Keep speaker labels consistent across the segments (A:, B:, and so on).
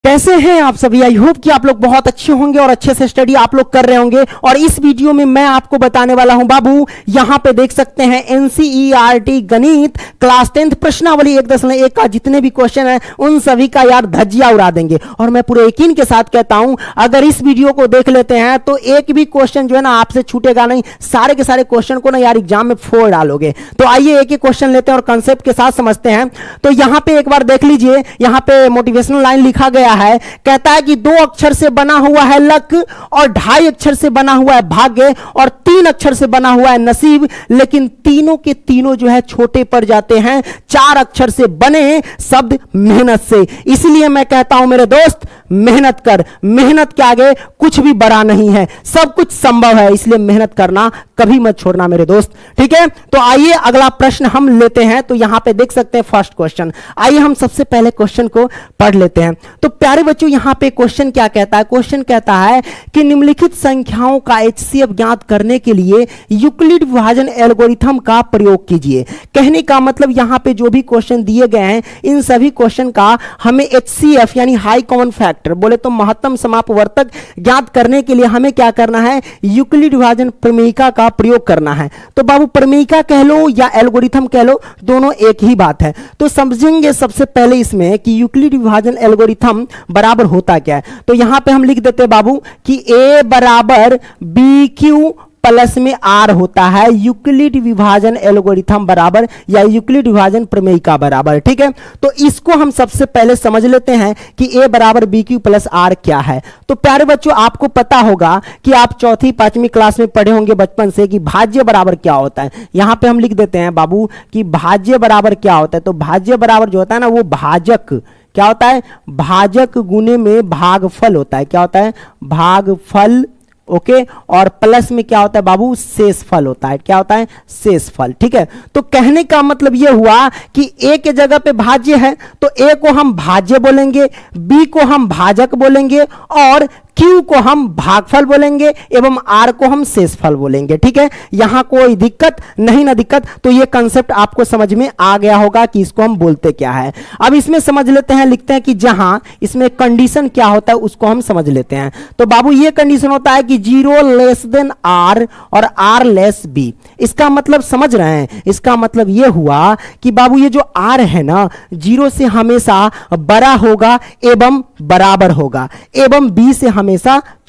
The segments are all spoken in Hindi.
A: कैसे हैं आप सभी। आई होप कि आप लोग बहुत अच्छे होंगे और अच्छे से स्टडी आप लोग कर रहे होंगे। और इस वीडियो में मैं आपको बताने वाला हूं बाबू, यहां पे देख सकते हैं एनसीईआरटी गणित क्लास 10th प्रश्नावली 1.1 का जितने भी क्वेश्चन है उन सभी का यार धज्जियां उड़ा देंगे। और मैं पूरे यकीन के साथ कहता हूं अगर इस वीडियो को देख लेते हैं तो एक भी क्वेश्चन जो है ना आपसे छूटेगा नहीं। सारे के सारे क्वेश्चन को ना यार एग्जाम में फोड़ डालोगे। तो आइए एक एक क्वेश्चन लेते हैं और कंसेप्ट के साथ समझते हैं। तो यहां पे एक बार देख लीजिए, यहां पे मोटिवेशनल लाइन लिखा गया है, कहता है कि 2 अक्षर से बना हुआ है लक और 2.5 अक्षर से बना हुआ है भाग्य और 3 अक्षर से बना हुआ है नसीब, लेकिन तीनों के तीनों जो है छोटे पड़ जाते हैं 4 अक्षर से बने शब्द मेहनत से। इसलिए मैं कहता हूं मेरे दोस्त, मेहनत कर। मेहनत के आगे कुछ भी बड़ा नहीं है, सब कुछ संभव है। इसलिए मेहनत करना कभी मत छोड़ना मेरे दोस्त, ठीक है। तो आइए अगला प्रश्न हम लेते हैं। तो यहां पे देख सकते हैं फर्स्ट क्वेश्चन। आइए हम सबसे पहले क्वेश्चन को पढ़ लेते हैं। तो प्यारे बच्चों यहां पे क्वेश्चन क्या कहता है? क्वेश्चन कहता है कि निम्नलिखित संख्याओं का एचसीएफ ज्ञात करने के लिए यूक्लिड विभाजन एल्गोरिथम का प्रयोग कीजिए। कहने का मतलब यहां पे जो भी क्वेश्चन दिए गए हैं इन सभी क्वेश्चन का हमें एचसीएफ यानी हाई कॉमन फैक्टर बोले तो महत्तम समापवर्तक ज्ञात करने के लिए हमें क्या करना है? यूक्लिड विभाजन प्रमेयिका का प्रयोग करना है। तो बाबू प्रमेयिका कह लो या एल्गोरिथम कह लो, दोनों एक ही बात है। तो समझेंगे सबसे पहले इसमें कि यूक्लिड विभाजन एल्गोरिथम बराबर होता क्या है। तो यहां पे हम लिख देते हैं बाबू कि a बराबर बी क्यू प्लस में आर होता है। यूक्लिड विभाजन एल्गोरिथम बराबर या यूक्लिड विभाजन प्रमेयिका बराबर, ठीक है। तो इसको हम सबसे पहले समझ लेते हैं कि a बराबर बी क्यू प्लस आर क्या है। तो प्यारे बच्चों आपको पता होगा कि आप 4th 5वीं क्लास में पढ़े होंगे बचपन से कि भाज्य बराबर क्या होता है। यहां पे हम लिख देते हैं बाबू कि भाज्य बराबर क्या होता है। तो भाज्य बराबर जो होता है ना वो भाजक क्या होता है? भाजक गुने में भागफल होता है। क्या होता है? भागफल, ओके। और प्लस में क्या होता है बाबू? शेषफल होता है। क्या होता है? शेषफल, ठीक है। तो कहने का मतलब यह हुआ कि a के जगह पे भाज्य है तो a को हम भाज्य बोलेंगे, b को हम भाजक बोलेंगे और q को हम भागफल बोलेंगे एवं r को हम शेषफल बोलेंगे, ठीक है। यहां कोई दिक्कत नहीं ना दिक्कत। तो ये कंसेप्ट आपको समझ में आ गया होगा कि इसको हम बोलते क्या है। अब इसमें समझ लेते हैं, लिखते हैं कि जहां इसमें कंडीशन क्या होता है उसको हम समझ लेते हैं। तो बाबू ये कंडीशन होता है कि 0 लेस देन r और r लेस b। इसका मतलब समझ रहे हैं? इसका मतलब ये हुआ कि बाबू ये जो r है ना 0 से हमेशा बड़ा होगा एवं बराबर होगा एवं b से हमेशा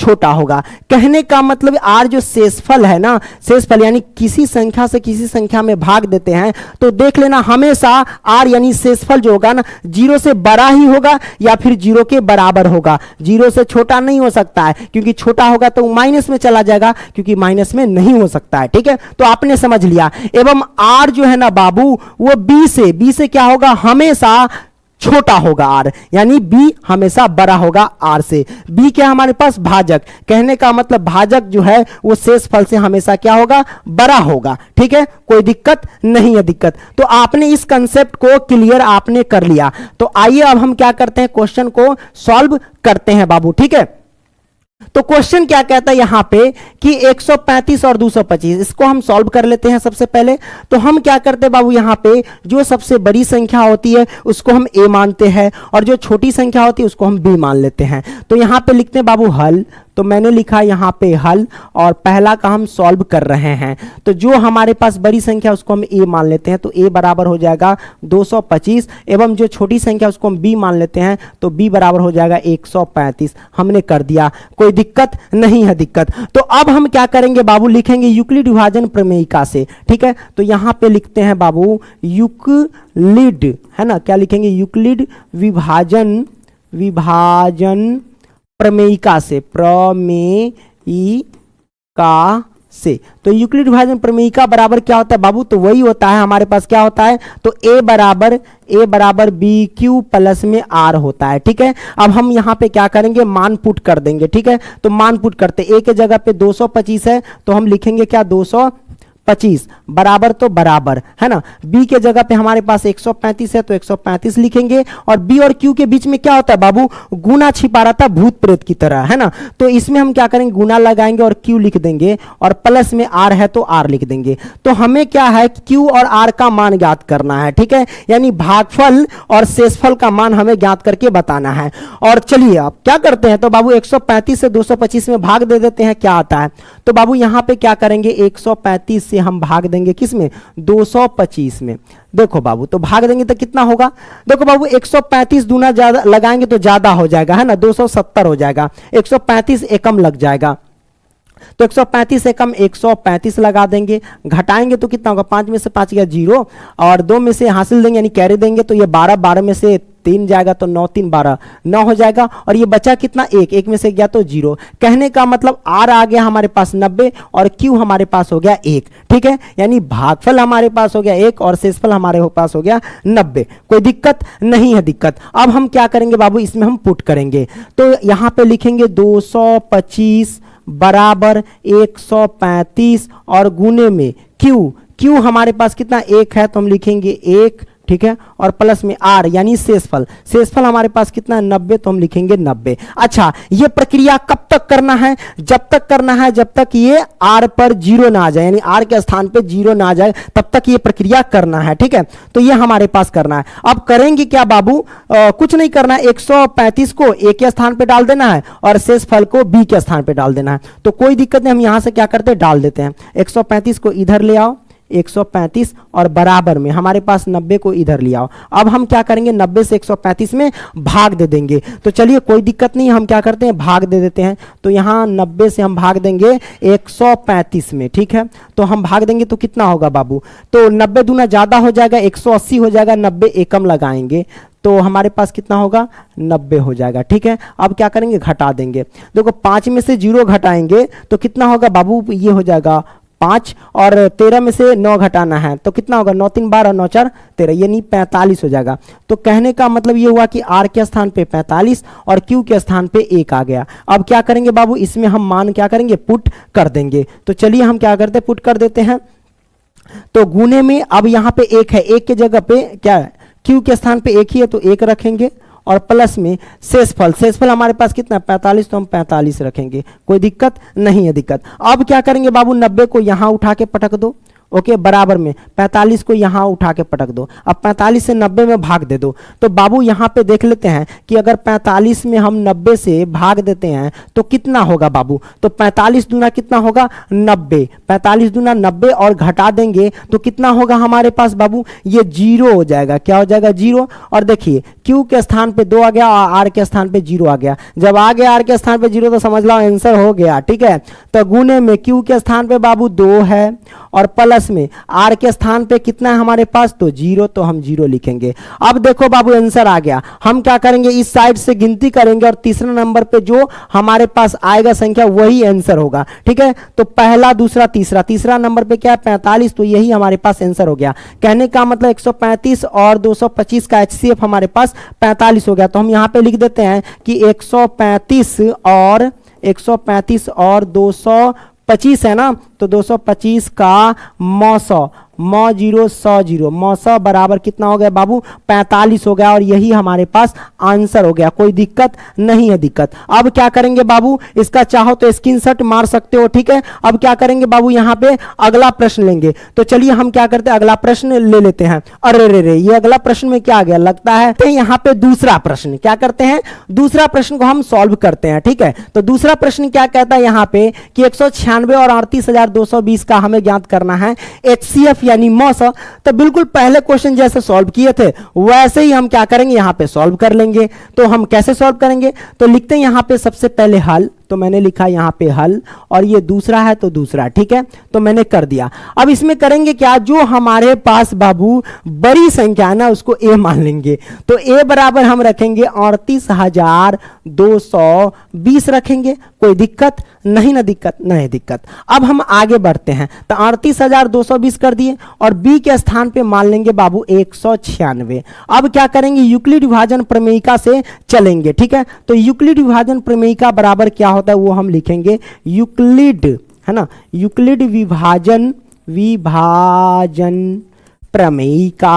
A: छोटा होगा। कहने का मतलब r जो शेषफल है ना, शेषफल यानी किसी संख्या से किसी संख्या में भाग देते हैं तो देख लेना हमेशा r यानी शेषफल जो होगा ना 0 से बड़ा ही होगा या फिर 0 के बराबर होगा। 0 से छोटा नहीं हो सकता है क्योंकि छोटा होगा तो माइनस में चला जाएगा क्योंकि माइनस में नहीं हो सकता है, ठीक है। तो आपने समझ लिया। एवं r जो है ना बाबू वो b से क्या होगा? हमेशा छोटा होगा r, यानी b हमेशा बड़ा होगा r से। b क्या हमारे पास? भाजक। कहने का मतलब भाजक जो है वो शेषफल से हमेशा क्या होगा? बड़ा होगा, ठीक है। कोई दिक्कत नहीं है दिक्कत। तो आपने इस कंसेप्ट को क्लियर आपने कर लिया। तो आइए अब हम क्या करते हैं? क्वेश्चन को सॉल्व करते हैं बाबू, ठीक है। तो क्वेश्चन क्या कहता है यहां पे कि 135 और 225 इसको हम सॉल्व कर लेते हैं सबसे पहले। तो हम क्या करते हैं बाबू, यहां पे जो सबसे बड़ी संख्या होती है उसको हम a मानते हैं और जो छोटी संख्या होती है उसको हम b मान लेते हैं। तो यहां पे लिखते हैं बाबू हल। तो मैंने लिखा यहां पे हल और पहला का हम सॉल्व कर रहे हैं। तो जो हमारे पास बड़ी संख्या उसको हम a मान लेते हैं। तो a बराबर हो जाएगा 225 एवं जो छोटी संख्या उसको हम b मान लेते हैं तो b बराबर हो जाएगा 135। हमने कर दिया, कोई दिक्कत नहीं है दिक्कत। तो अब हम क्या करेंगे बाबू? लिखेंगे यूक्लिड विभाजन प्रमेयिका से, ठीक है। तो यहां पे लिखते हैं बाबू यूक्लिड, है ना। क्या लिखेंगे? यूक्लिड विभाजन प्रमेयिका से, से। तो यूक्लिड विभाजन प्रमेयिका बराबर क्या होता है बाबू? तो वही होता है हमारे पास क्या होता है? तो a बराबर बी क्यू प्लस में r होता है, ठीक है। अब हम यहां पे क्या करेंगे? मान पुट कर देंगे, ठीक है। तो मान पुट करते a के जगह पे 225 है तो हम लिखेंगे क्या? 225 25 बराबर तो बराबर है ना, बी के जगह पे हमारे पास 135 है तो 135 लिखेंगे। और बी और क्यू के बीच में क्या होता है बाबू, गुना छिपा रहता है भूत प्रेत की तरह है ना, तो इसमें हम क्या करेंगे, गुना लगाएंगे और क्यू लिख देंगे और प्लस में आर है तो आर लिख देंगे। तो हमें क्या है, क्यू और आर का मान ज्ञात करना है, ठीक है, यानी भागफल और शेषफल का मान हमें ज्ञात करके बताना है। और चलिए आप क्या करते हैं, तो बाबू 135 से 225 में भाग दे देते हैं, क्या आता है, तो बाबू यहां पे क्या करेंगे, 135 से हम भाग देंगे किसमें, 225 में। देखो बाबू तो भाग देंगे तो कितना होगा, देखो बाबू 135 दूना ज्यादा लगाएंगे तो ज्यादा हो जाएगा है ना, 270 हो जाएगा, 135 एकम लग जाएगा, तो 135 से कम 135 लगा देंगे, घटाएंगे तो कितना होगा, 5 में से 5 गया 0 और 2 में से हासिल देंगे यानी कैरी देंगे तो ये 12, 12 में से 3 जाएगा तो 9 3 12 9 हो जाएगा। और ये बचा कितना, 1 में से गया तो 0। कहने का मतलब आर आ गया हमारे पास 90 और क्यू हमारे पास हो गया 1, ठीक है, यानी भागफल हमारे पास हो गया 1 और शेषफल हमारे पास हो गया 90। कोई दिक्कत नहीं है, दिक्कत। अब हम क्या करेंगे बाबू, इसमें हम पुट करेंगे, तो यहां पे लिखेंगे 225 बराबर 135 और गुने में क्यू हमारे पास कितना 1 है तो हम लिखेंगे 1, ठीक है, और प्लस में आर यानी शेषफल हमारे पास कितना 90 तो हम लिखेंगे 90। अच्छा, ये प्रक्रिया कब तक करना है, जब तक करना है जब तक ये आर पर 0 ना आ जाए, यानी आर के स्थान पे 0 ना आ जाए तब तक ये प्रक्रिया करना है, ठीक है, तो ये हमारे पास करना है। अब करेंगे क्या बाबू, कुछ नहीं करना है, 135 को ए के स्थान पे डाल देना है और शेषफल को बी के स्थान पे डाल देना है, तो कोई दिक्कत नहीं, हम यहां से क्या करते हैं, डाल देते हैं। 135 को इधर ले आओ, 135 और बराबर में हमारे पास 90 को इधर ले आओ। अब हम क्या करेंगे, 90 से 135 में भाग दे देंगे, तो चलिए कोई दिक्कत नहीं, हम क्या करते हैं, भाग दे देते हैं। तो यहाँ 90 से हम भाग देंगे 135 में, ठीक है, तो हम भाग देंगे तो कितना होगा बाबू, तो 90 दूना ज्यादा हो जाएगा, 180 हो जाएगा, 90 एकम लगाएंगे तो हमारे पास कितना होगा, 90 हो जाएगा, ठीक है। अब क्या करेंगे, घटा देंगे, देखो 5 में से 0 घटाएंगे तो कितना होगा बाबू, ये हो जाएगा 5 और 13 में से 9 घटाना है तो कितना होगा, 9 3 12 9 4 13, यानी 45 हो जाएगा। तो कहने का मतलब ये हुआ कि आर के स्थान पे 45 और क्यू के स्थान पे 1 आ गया। अब क्या करेंगे बाबू, इसमें हम मान क्या करेंगे, पुट कर देंगे। तो चलिए हम क्या करते हैं, पुट कर देते हैं। तो गुने में अब यहाँ पे 1 है, 1 के जगह पे क्या है, क्यू के स्थान पे 1 ही है तो 1 रखेंगे और प्लस में शेषफल हमारे पास कितना 45 तो हम 45 रखेंगे, कोई दिक्कत नहीं है, दिक्कत। अब क्या करेंगे बाबू, 90 को यहां उठा के पटक दो, ओके, बराबर में 45 को यहां उठा के पटक दो। अब 45 से 90 में भाग दे दो, तो बाबू यहां पे देख लेते हैं कि अगर 45 में हम 90 से भाग देते हैं तो कितना होगा बाबू, तो 45 दूना कितना होगा 90, 45 दूना 90 और घटा देंगे तो कितना होगा हमारे पास बाबू, ये 0 हो जाएगा, क्या हो जाएगा 0। और देखिए क्यू के स्थान पे 2 आ गया और आर के स्थान पे 0 आ गया, जब आ गया आर के स्थान पे 0 तो समझ लो आंसर हो गया, ठीक है। तो गुने में क्यू के स्थान पे बाबू 2 है और प्लस में आर के स्थान पे कितना है हमारे पास, तो 0, तो हम 0 लिखेंगे। अब देखो बाबू आंसर आ गया, हम क्या करेंगे, इस साइड से गिनती करेंगे और तीसरा नंबर पे जो हमारे पास आएगा संख्या वही आंसर होगा, ठीक है। तो पहला दूसरा तीसरा नंबर पे क्या है 45, तो यही हमारे पास आंसर हो गया। कहने का मतलब 135 और 225 का HCF हमारे पास 45 हो गया। तो हम यहां पे लिख देते हैं कि 135 और 225 है ना, तो 225 का मौ 100 बराबर कितना हो गया बाबू, 45 हो गया और यही हमारे पास आंसर हो गया, कोई दिक्कत नहीं है, दिक्कत। अब क्या करेंगे बाबू, इसका चाहो तो स्क्रीनशॉट मार सकते हो, ठीक है। अब क्या करेंगे बाबू, यहाँ पे अगला प्रश्न लेंगे, तो चलिए हम क्या करते हैं, अगला प्रश्न ले लेते हैं। अरे रे ये अगला प्रश्न में क्या आ गया, लगता है तो यहाँ पे दूसरा प्रश्न, क्या करते हैं, दूसरा प्रश्न को हम सॉल्व करते हैं, ठीक है। तो दूसरा प्रश्न क्या कहता है यहाँ पे कि 196 और 38,220 का हमें ज्ञात करना है HCF यानी मौसा। तो बिल्कुल पहले क्वेश्चन जैसे सॉल्व किए थे वैसे ही हम क्या करेंगे, यहां पे सॉल्व कर लेंगे। तो हम कैसे सॉल्व करेंगे, तो लिखते हैं यहां पे सबसे पहले हल, तो मैंने लिखा यहां पे हल और ये दूसरा है तो दूसरा, ठीक है, तो मैंने कर दिया। अब इसमें करेंगे क्या, जो हमारे पास बाबू बड़ी संख्या है ना उसको ए मान लेंगे, तो ए बराबर हम रखेंगे 38,220 रखेंगे, कोई दिक्कत नहीं ना, दिक्कत नहीं, दिक्कत। अब हम आगे बढ़ते हैं, तो 38,220 कर दिए और बी के स्थान पे मान लेंगे बाबू 196। अब क्या करेंगे, यूक्लिड विभाजन प्रमेयिका से चलेंगे, ठीक है। तो यूक्लिड विभाजन प्रमेयिका बराबर क्या होता है वो हम लिखेंगे, यूक्लिड है ना, यूक्लिड विभाजन प्रमेयिका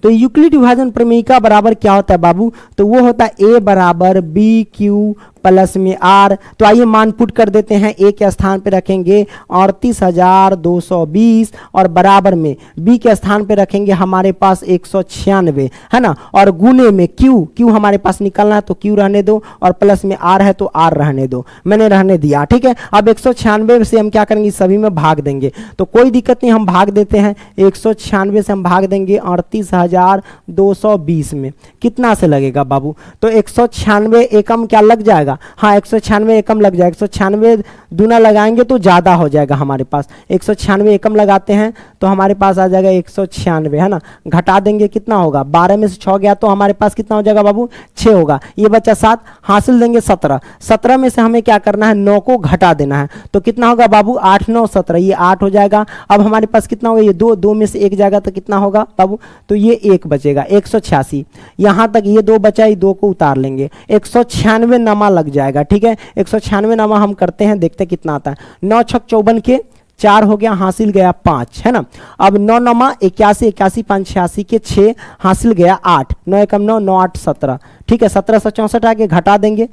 A: तो यूक्लिड विभाजन प्रमेयिका बराबर क्या होता है बाबू? तो वो होता है ए बराबर बी क्यू प्लस में आर। तो आइए मान पुट कर देते हैं। ए के स्थान पे रखेंगे 38,220 और बराबर में बी के स्थान पे रखेंगे हमारे पास 196, है ना, और गुने में क्यू हमारे पास निकलना है तो क्यू रहने दो, और प्लस में आर है तो आर रहने दो, मैंने रहने दिया, ठीक है। अब 196 से हम क्या करेंगे, सभी में भाग देंगे, तो कोई दिक्कत नहीं, हम भाग देते हैं। 196 से हम भाग देंगे 38,220 में, कितना से लगेगा बाबू? तो 196 एकम क्या लग जाएगा? हाँ 196 एकम लग जाएगा। 196 दूना लगाएंगे तो ज्यादा हो जाएगा हमारे पास। 196 एकम लगाते हैं तो हमारे पास आ जाएगा 196, है ना। घटा देंगे कितना होगा? 12 में से 6 गया तो हमारे पास कितना हो जाएगा बाबू? 6 होगा। ये बचा 7, हासिल देंगे 17। 17 में से हमें क्या करना है? 9 को घटा देना है, तो कितना होगा बाबू? 8 9 17, ये 8 हो जाएगा। अब हमारे पास कितना होगा? ये 2 में से 1 जाएगा तो कितना होगा बाबू? तो ये 1 बचेगा, 186। यहां तक ये 2 बचा, ये 2 को उतार लेंगे, 196 नमा लग जाएगा, ठीक है। 196 नमा हम करते हैं, देखते हैं कितना आता है। 9 छक 54 के 4 हो गया, हासिल गया 5, है ना। अब 9 नमा 81, 81 5 86 के 6, हासिल गया 8, 9 एकम 9, 9 8 17, ठीक है। 1764 आगे घटा देंगे,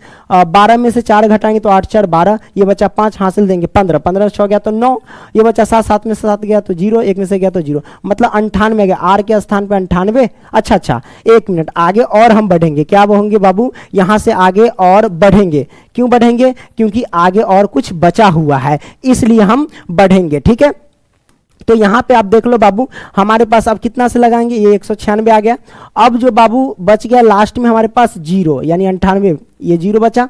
A: 12 में से 4 घटाएंगे तो 8 4 12, ये बचा 5, हासिल देंगे 15, 15 से 6 गया तो 9, ये बचा 7, 7 में से 7 गया तो 0, 1 में से गया तो 0, मतलब 98 गया। आर के स्थान पे 98। अच्छा 1 मिनट आगे और हम बढ़ेंगे, क्या होंगे बाबू? यहां से आगे और बढ़ेंगे। क्यों बढ़ेंगे? क्योंकि आगे और कुछ बचा हुआ है, इसलिए हम बढ़ेंगे, ठीक है। तो यहां पे आप देख लो बाबू, हमारे पास अब कितना से लगाएंगे? ये 196 आ गया। अब जो बाबू बच गया लास्ट में हमारे पास 0, यानी 98, ये 0 बचा,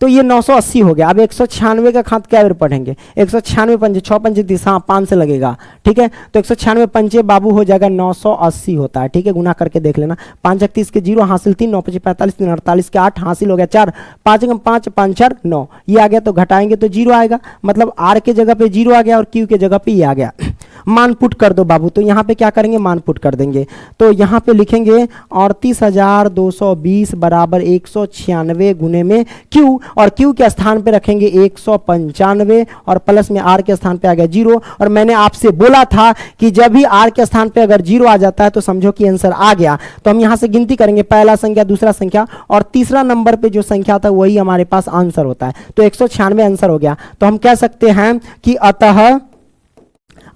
A: तो ये 980 हो गया। अब 196 का खात क्या बार पढ़ेंगे? 196 पंजे 6 पंजे 30, हाँ 5 से लगेगा, ठीक है। तो 196 पंजे बाबू हो जाएगा 980 होता है, ठीक है। गुना करके देख लेना, 5 30 के 0, हासिल 3, 9 5 45, 3 48 के 8, हासिल हो गया 4, 5 5 5 4 9, ये आ गया। तो घटाएंगे तो 0 आएगा, मतलब आर के जगह पे 0 आ गया और क्यू के जगह पे ये आ गया। मान पुट कर दो बाबू, तो यहाँ पे क्या करेंगे? मान पुट कर देंगे। तो यहाँ पे लिखेंगे 38,220 बराबर 196 गुने में क्यू, और क्यू के स्थान पे रखेंगे 195 और प्लस में आर के स्थान पे आ गया 0। और मैंने आपसे बोला था कि जब भी आर के स्थान पे अगर 0 आ जाता है तो समझो कि आंसर आ गया। तो हम यहाँ से गिनती करेंगे, पहला संख्या, दूसरा संख्या और तीसरा नंबर पे जो संख्या था वही हमारे पास आंसर होता है। तो 196 आंसर हो गया। तो हम कह सकते हैं कि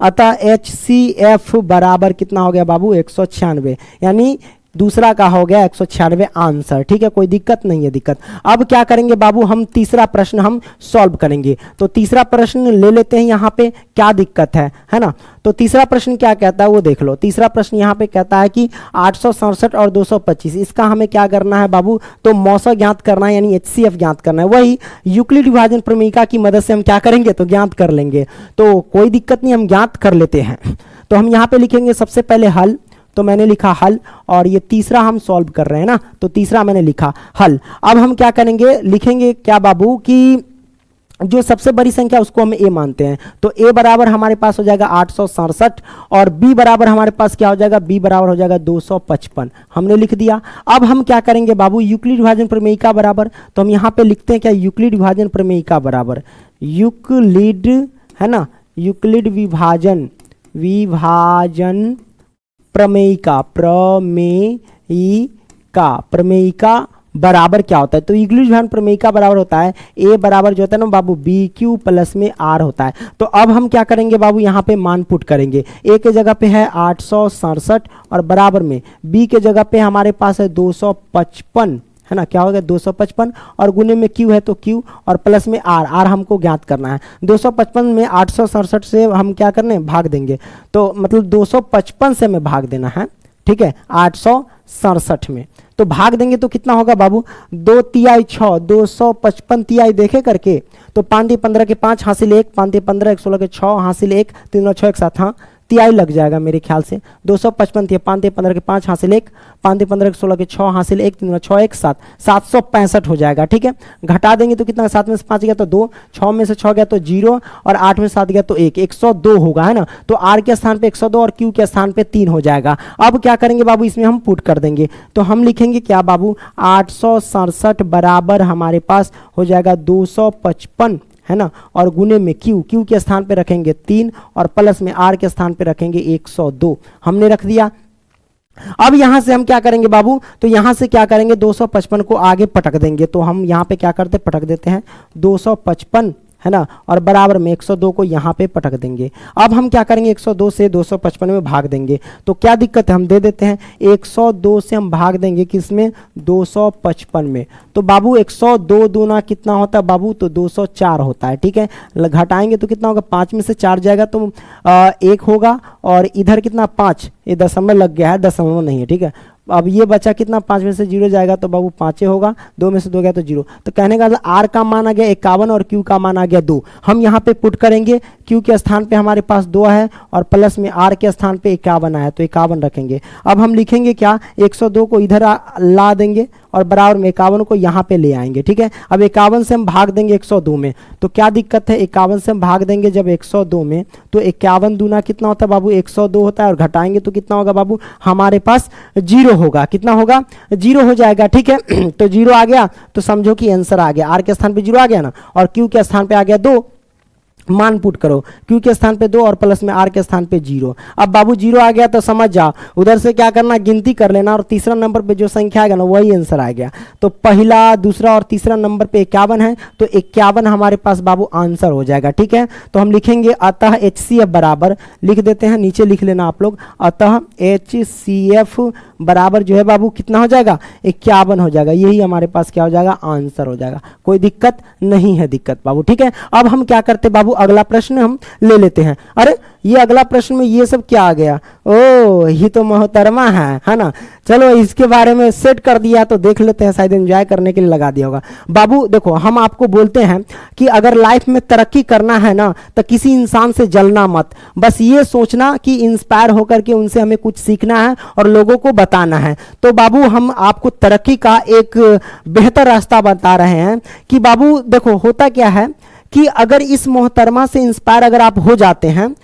A: अतः HCF बराबर कितना हो गया बाबू? 196, यानी दूसरा का हो गया 196 आंसर, ठीक है। कोई दिक्कत नहीं है। दिक्कत अब क्या करेंगे बाबू? हम तीसरा प्रश्न हम सॉल्व करेंगे। तो तीसरा प्रश्न ले लेते हैं, यहाँ पे क्या दिक्कत है ना। तो तीसरा प्रश्न क्या कहता है वो देख लो। तीसरा प्रश्न यहाँ पे कहता है कि 867 और 225, इसका हमें क्या करना है बाबू? तो मौसा ज्ञात करना है, यानी HCF ज्ञात करना है। वही यूक्लिड विभाजन प्रमेयिका की मदद से हम क्या करेंगे? तो ज्ञात कर लेंगे। तो कोई दिक्कत नहीं, हम ज्ञात कर लेते हैं। तो हम यहाँ पे लिखेंगे सबसे पहले हल, तो मैंने लिखा हल, और ये तीसरा हम सॉल्व कर रहे हैं ना, तो तीसरा मैंने लिखा हल। अब हम क्या करेंगे? लिखेंगे क्या बाबू कि जो सबसे बड़ी संख्या उसको हम ए मानते हैं। तो ए बराबर हमारे पास हो जाएगा 867 और बी बराबर हमारे पास क्या हो जाएगा? बी बराबर हो जाएगा 255, हमने लिख दिया। अब हम क्या करेंगे बाबू? यूक्लिड विभाजन प्रमेयिका बराबर, तो हम यहाँ पे लिखते हैं क्या? यूक्लिड विभाजन प्रमेयिका बराबर यूक्लिड, है ना, यूक्लिड विभाजन प्रमेयिका बराबर क्या होता है? तो यूक्लिड विभाजन प्रमेयिका बराबर होता है ए बराबर जो होता है ना बाबू बी क्यू प्लस में आर होता है। तो अब हम क्या करेंगे बाबू? यहाँ पे मान पुट करेंगे। ए के जगह पे है 867 और बराबर में बी के जगह पे हमारे पास है 255, है ना। क्या होगा? 255 और गुने में क्यू है तो क्यू और प्लस में आर हमको ज्ञात करना है। 255 में 867 से हम क्या करने? भाग देंगे। तो मतलब 255 से हमें भाग देना है, ठीक है, 867 में। तो भाग देंगे तो कितना होगा बाबू? 2 तिहाई 6, 255 तिहाई देखे करके, तो 5 15 के 5 हासिल 1, 5 15 1 16 के 6 हासिल 1, 3 6 1 7, हाँ तिहाई लग जाएगा मेरे ख्याल से। 255 थी, 5 15 के 5 हासिल 1, 5 15 के 16 के 6 हासिल 1, 3 6 1 7, 765 हो जाएगा, ठीक है। घटा देंगे तो कितना? 7 में से 5 गया तो 2, 6 में से 6 गया तो 0 और 8 में 7 गया तो 1, 102 होगा, है ना। तो आर के स्थान पे 102 और क्यू के स्थान पे 3 हो जाएगा। अब क्या करेंगे बाबू? इसमें हम पुट कर देंगे। तो हम लिखेंगे क्या बाबू? 867 बराबर हमारे पास हो जाएगा 255, है ना, और गुने में क्यू, क्यू के स्थान पे रखेंगे 3 और प्लस में आर के स्थान पे रखेंगे 102, हमने रख दिया। अब यहां से हम क्या करेंगे बाबू, तो यहां से क्या करेंगे 255 को आगे पटक देंगे, तो हम यहां पे क्या करते पटक देते हैं 255, है ना, और बराबर में 102 को यहाँ पे पटक देंगे। अब हम क्या करेंगे 102 से 255 में भाग देंगे, तो क्या दिक्कत है, हम दे देते हैं 102 से हम भाग देंगे किसमें 255 में, तो बाबू 102 दूना कितना होता है बाबू, तो 204 होता है, ठीक है। घटाएंगे तो कितना होगा, 5 में से 4 जाएगा तो 1 होगा, और इधर कितना 5, ये दशमलव लग गया है, दशमलव नहीं है, ठीक है। अब ये बचा कितना, 5 में से 0 जाएगा तो बाबू 5 होगा, 2 में से 2 गया तो 0, तो कहने का आर का मान आ गया 51 और क्यू का मान आ गया 2। हम यहाँ पे पुट करेंगे, क्यू के स्थान पे हमारे पास 2 है और प्लस में आर के स्थान पे 51 आया, तो 51 रखेंगे। अब हम लिखेंगे क्या, 102 को इधर ला देंगे और बराबर में 51 को यहाँ पे ले आएंगे, ठीक है। अब 51 से हम भाग देंगे 102 में, तो क्या दिक्कत है, 51 से हम भाग देंगे जब 102 में, तो 51 दूना कितना होता है बाबू 102 होता है, और घटाएंगे तो कितना होगा बाबू, हमारे पास 0 होगा, कितना होगा 0 हो जाएगा, ठीक है। तो 0 आ गया तो समझो कि आंसर आ गया, आर के स्थान पे 0 आ गया ना, और क्यू के स्थान पे आ गया 2, मान पुट करो, क्यू के स्थान पे 2 और प्लस में आर के स्थान पे 0। अब बाबू 0 आ गया तो समझ जाओ, उधर से क्या करना, गिनती कर लेना, और तीसरा नंबर पे जो संख्या आएगा ना वही आंसर आ गया। तो पहला, दूसरा और तीसरा नंबर पे 51 है, तो 51 हमारे पास बाबू आंसर हो जाएगा, ठीक है। तो हम लिखेंगे अतः HCF बराबर, लिख देते हैं, नीचे लिख लेना आप लोग, अतः HCF बराबर जो है बाबू कितना हो जाएगा 51 हो जाएगा, यही हमारे पास क्या हो जाएगा आंसर हो जाएगा, कोई दिक्कत नहीं है दिक्कत बाबू, ठीक है। अब हम क्या करते बाबू, अगला प्रश्न हम ले लेते हैं। अरे ये अगला प्रश्न में ये सब क्या आ गया, ओ ये तो मोहतरमा है ना, चलो इसके बारे में सेट कर दिया तो देख लेते हैं, शायद एंजॉय करने के लिए लगा दिया होगा। बाबू देखो, हम आपको बोलते हैं कि अगर लाइफ में तरक्की करना है ना तो किसी इंसान से जलना मत, बस ये सोचना कि इंस्पायर होकर के उनसे हमें कुछ सीखना है और लोगों को बताना है। तो बाबू हम आपको तरक्की का एक बेहतर रास्ता बता रहे हैं कि बाबू देखो होता क्या है कि अगर इस मोहतरमा से इंस्पायर अगर आप हो जाते हैं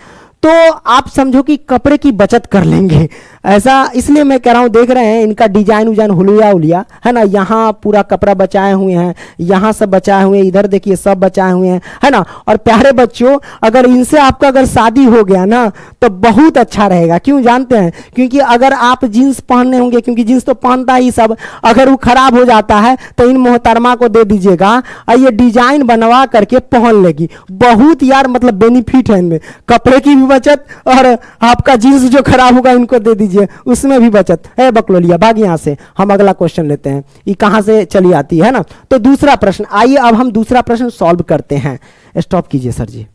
A: तो आप समझो कि कपड़े की बचत कर लेंगे। ऐसा इसलिए मैं कह रहा हूँ, देख रहे हैं इनका डिजाइन उजाइन हुलिया उलिया है ना, यहाँ पूरा कपड़ा बचाए हुए हैं, यहाँ सब बचाए हुए हैं, इधर देखिए सब बचाए हुए हैं, है ना। और प्यारे बच्चों, अगर इनसे आपका अगर शादी हो गया ना तो बहुत अच्छा रहेगा, क्यों जानते हैं, क्योंकि अगर आप जीन्स पहनने होंगे, क्योंकि जीन्स तो पहनता ही सब, अगर वो खराब हो जाता है तो इन मोहतरमा को दे दीजिएगा और ये डिजाइन बनवा करके पहन लेगी, बहुत यार मतलब बेनिफिट है इनमें, कपड़े की भी बचत और आपका जीन्स जो खराब होगा इनको दे दीजिए उसमें भी बचत है। बकलोलिया भाग यहां से, हम अगला क्वेश्चन लेते हैं, ये कहां से चली आती है ना। तो दूसरा प्रश्न, आइए अब हम दूसरा प्रश्न सॉल्व करते हैं। स्टॉप कीजिए सर जी,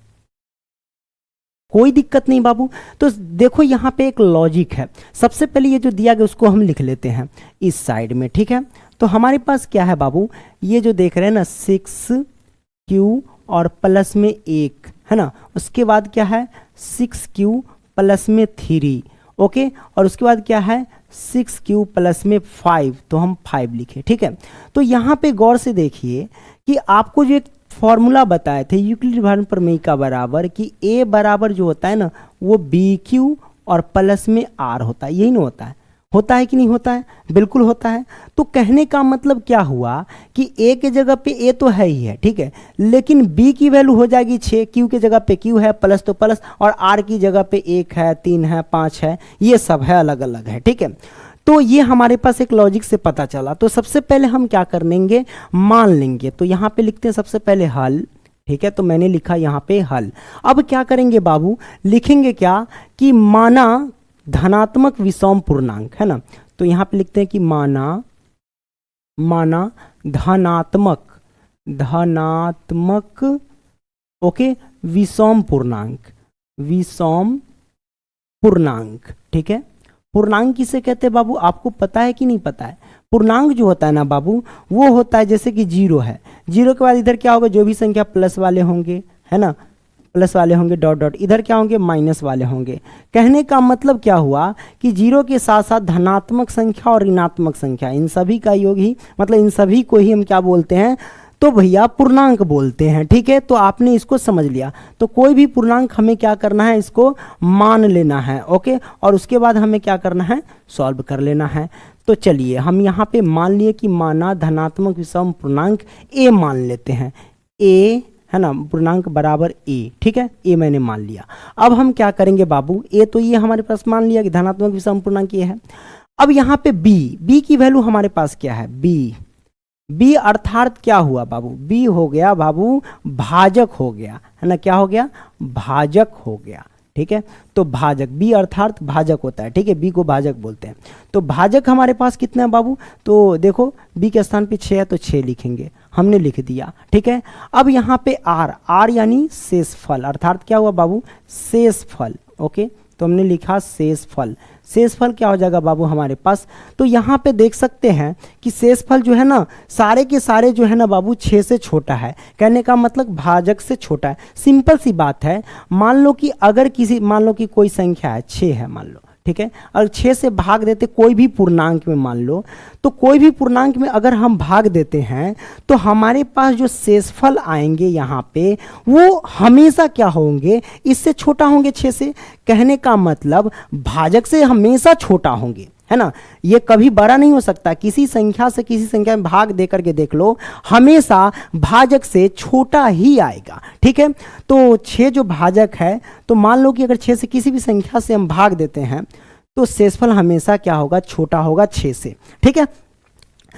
A: कोई दिक्कत नहीं बाबू। तो देखो यहाँ पे एक लॉजिक है, सबसे पहले ये जो दिया गया उसको हम लिख लेते हैं इस साइड में, ठीक है। तो हमारे पास क्या है बाबू, ये जो देख रहे हैं ना 6Q और प्लस में 1 है ना, उसके बाद क्या है 6Q प्लस में 3, ओके, और उसके बाद क्या है 6Q प्लस में 5, तो हम 5 लिखे, ठीक है। तो यहाँ पे गौर से देखिए कि आपको जो एक फॉर्मूला बताए थे यूक्लिड भारण प्रमेय का बराबर, कि A बराबर जो होता है ना वो BQ और प्लस में R होता है, यही ना होता है कि नहीं होता है, बिल्कुल होता है। तो कहने का मतलब क्या हुआ कि A के जगह पे A तो है ही है, ठीक है, लेकिन B की वैल्यू हो जाएगी 6, Q के जगह पे Q है, प्लस तो प्लस, और R की जगह पे 1 है, 3 है, 5 है, ये सब है, अलग अलग है, ठीक है। तो ये हमारे पास एक लॉजिक से पता चला। तो सबसे पहले हम क्या कर लेंगे, मान लेंगे, तो यहाँ पे लिखते हैं सबसे पहले हल, ठीक है। तो मैंने लिखा यहाँ पे हल। अब क्या करेंगे बाबू, लिखेंगे क्या कि माना धनात्मक विषम पूर्णांक, है ना। तो यहाँ पे लिखते हैं कि माना धनात्मक ओके विषम पूर्णांक, ठीक है। पूर्णांक किसे कहते हैं बाबू, आपको पता है कि नहीं पता है। पूर्णांक जो होता है ना बाबू, वो होता है जैसे कि 0 है, 0 के बाद इधर क्या होगा, जो भी संख्या प्लस वाले होंगे, है ना, प्लस वाले होंगे, डॉट डॉट, इधर क्या होंगे माइनस वाले होंगे। कहने का मतलब क्या हुआ कि 0 के साथ साथ धनात्मक संख्या और ऋणात्मक संख्या, इन सभी का योग ही, मतलब इन सभी को ही हम क्या बोलते हैं, तो भैया पूर्णांक बोलते हैं, ठीक है। तो आपने इसको समझ लिया। तो कोई भी पूर्णांक हमें क्या करना है, इसको मान लेना है, ओके, और उसके बाद हमें क्या करना है, सॉल्व कर लेना है। तो चलिए हम यहाँ पे मान लिए कि माना धनात्मक विषम पूर्णांक A मान लेते हैं, A है ना, पूर्णांक बराबर ए, ठीक है, ए मैंने मान लिया। अब हम क्या करेंगे बाबू, ए तो ये हमारे पास मान लिया कि धनात्मक विषम पूर्णांक ये है। अब यहाँ पे बी की वैल्यू हमारे पास क्या है, बी अर्थात क्या हुआ बाबू, बी हो गया बाबू भाजक हो गया, है ना, क्या हो गया, भाजक हो गया, ठीक है। तो भाजक, बी अर्थात भाजक होता है, ठीक है, बी को भाजक बोलते हैं। तो भाजक हमारे पास कितना है बाबू, तो देखो बी के स्थान पे 6 है तो 6 लिखेंगे, हमने लिख दिया, ठीक है। अब यहाँ पे आर यानी शेषफल, अर्थात क्या हुआ बाबू, शेषफल, ओके, तो हमने लिखा शेषफल। शेषफल क्या हो जाएगा बाबू हमारे पास, तो यहाँ पे देख सकते हैं कि शेषफल जो है ना, सारे के सारे जो है ना बाबू 6 से छोटा है, कहने का मतलब भाजक से छोटा है। सिंपल सी बात है, मान लो कि अगर मान लो कि कोई संख्या है 6 है मान लो, ठीक है, और 6 से भाग देते कोई भी पूर्णांक में, मान लो तो कोई भी पूर्णांक में अगर हम भाग देते हैं तो हमारे पास जो शेषफल आएंगे यहाँ पे वो हमेशा क्या होंगे, इससे छोटा होंगे 6 से, कहने का मतलब भाजक से हमेशा छोटा होंगे, है ना, ये कभी बड़ा नहीं हो सकता। किसी संख्या से किसी संख्या में भाग दे करके देख लो, हमेशा भाजक से छोटा ही आएगा, ठीक है। तो 6 जो भाजक है, तो मान लो कि अगर 6 से किसी भी संख्या से हम भाग देते हैं तो शेषफल हमेशा क्या होगा, छोटा होगा 6 से, ठीक है।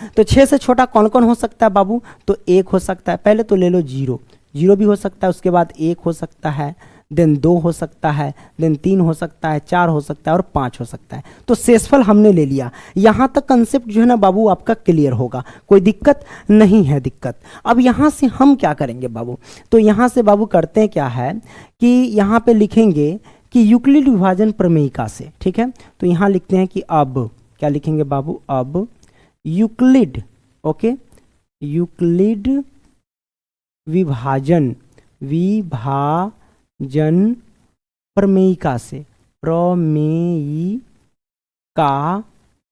A: तो 6 से छोटा कौन कौन हो सकता है बाबू, तो 1 हो सकता है, पहले तो ले लो 0 भी हो सकता है, उसके बाद 1 हो सकता है, देन 2 हो सकता है, देन 3 हो सकता है, 4 हो सकता है और 5 हो सकता है। तो शेषफल हमने ले लिया। यहाँ तक कंसेप्ट जो है ना बाबू आपका क्लियर होगा, कोई दिक्कत नहीं है दिक्कत। अब यहाँ से हम क्या करेंगे बाबू, तो यहाँ से बाबू करते हैं क्या है कि यहाँ पे लिखेंगे कि यूक्लिड विभाजन प्रमेयिका से, ठीक है। तो यहाँ लिखते हैं कि अब क्या लिखेंगे बाबू, अब यूक्लिड, ओके, यूक्लिड विभाजन प्रमेयिका से,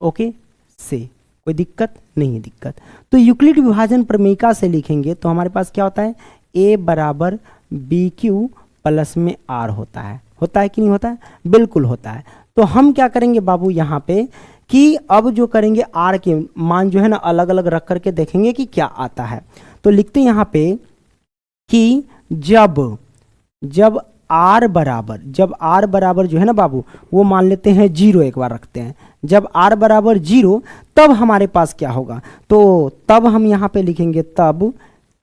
A: ओके से, कोई दिक्कत नहीं है दिक्कत। तो यूक्लिड विभाजन प्रमेयिका से लिखेंगे तो हमारे पास क्या होता है, a बराबर बी क्यू प्लस में आर होता है कि नहीं होता है, बिल्कुल होता है। तो हम क्या करेंगे बाबू यहाँ पे कि अब जो करेंगे आर के मान जो है ना अलग अलग रख करके देखेंगे कि क्या आता है। तो लिखते हैं यहाँ पे कि जब आर बराबर जो है ना बाबू वो मान लेते हैं 0, एक बार रखते हैं, जब आर बराबर 0 तब हमारे पास क्या होगा, तो तब हम यहाँ पे लिखेंगे तब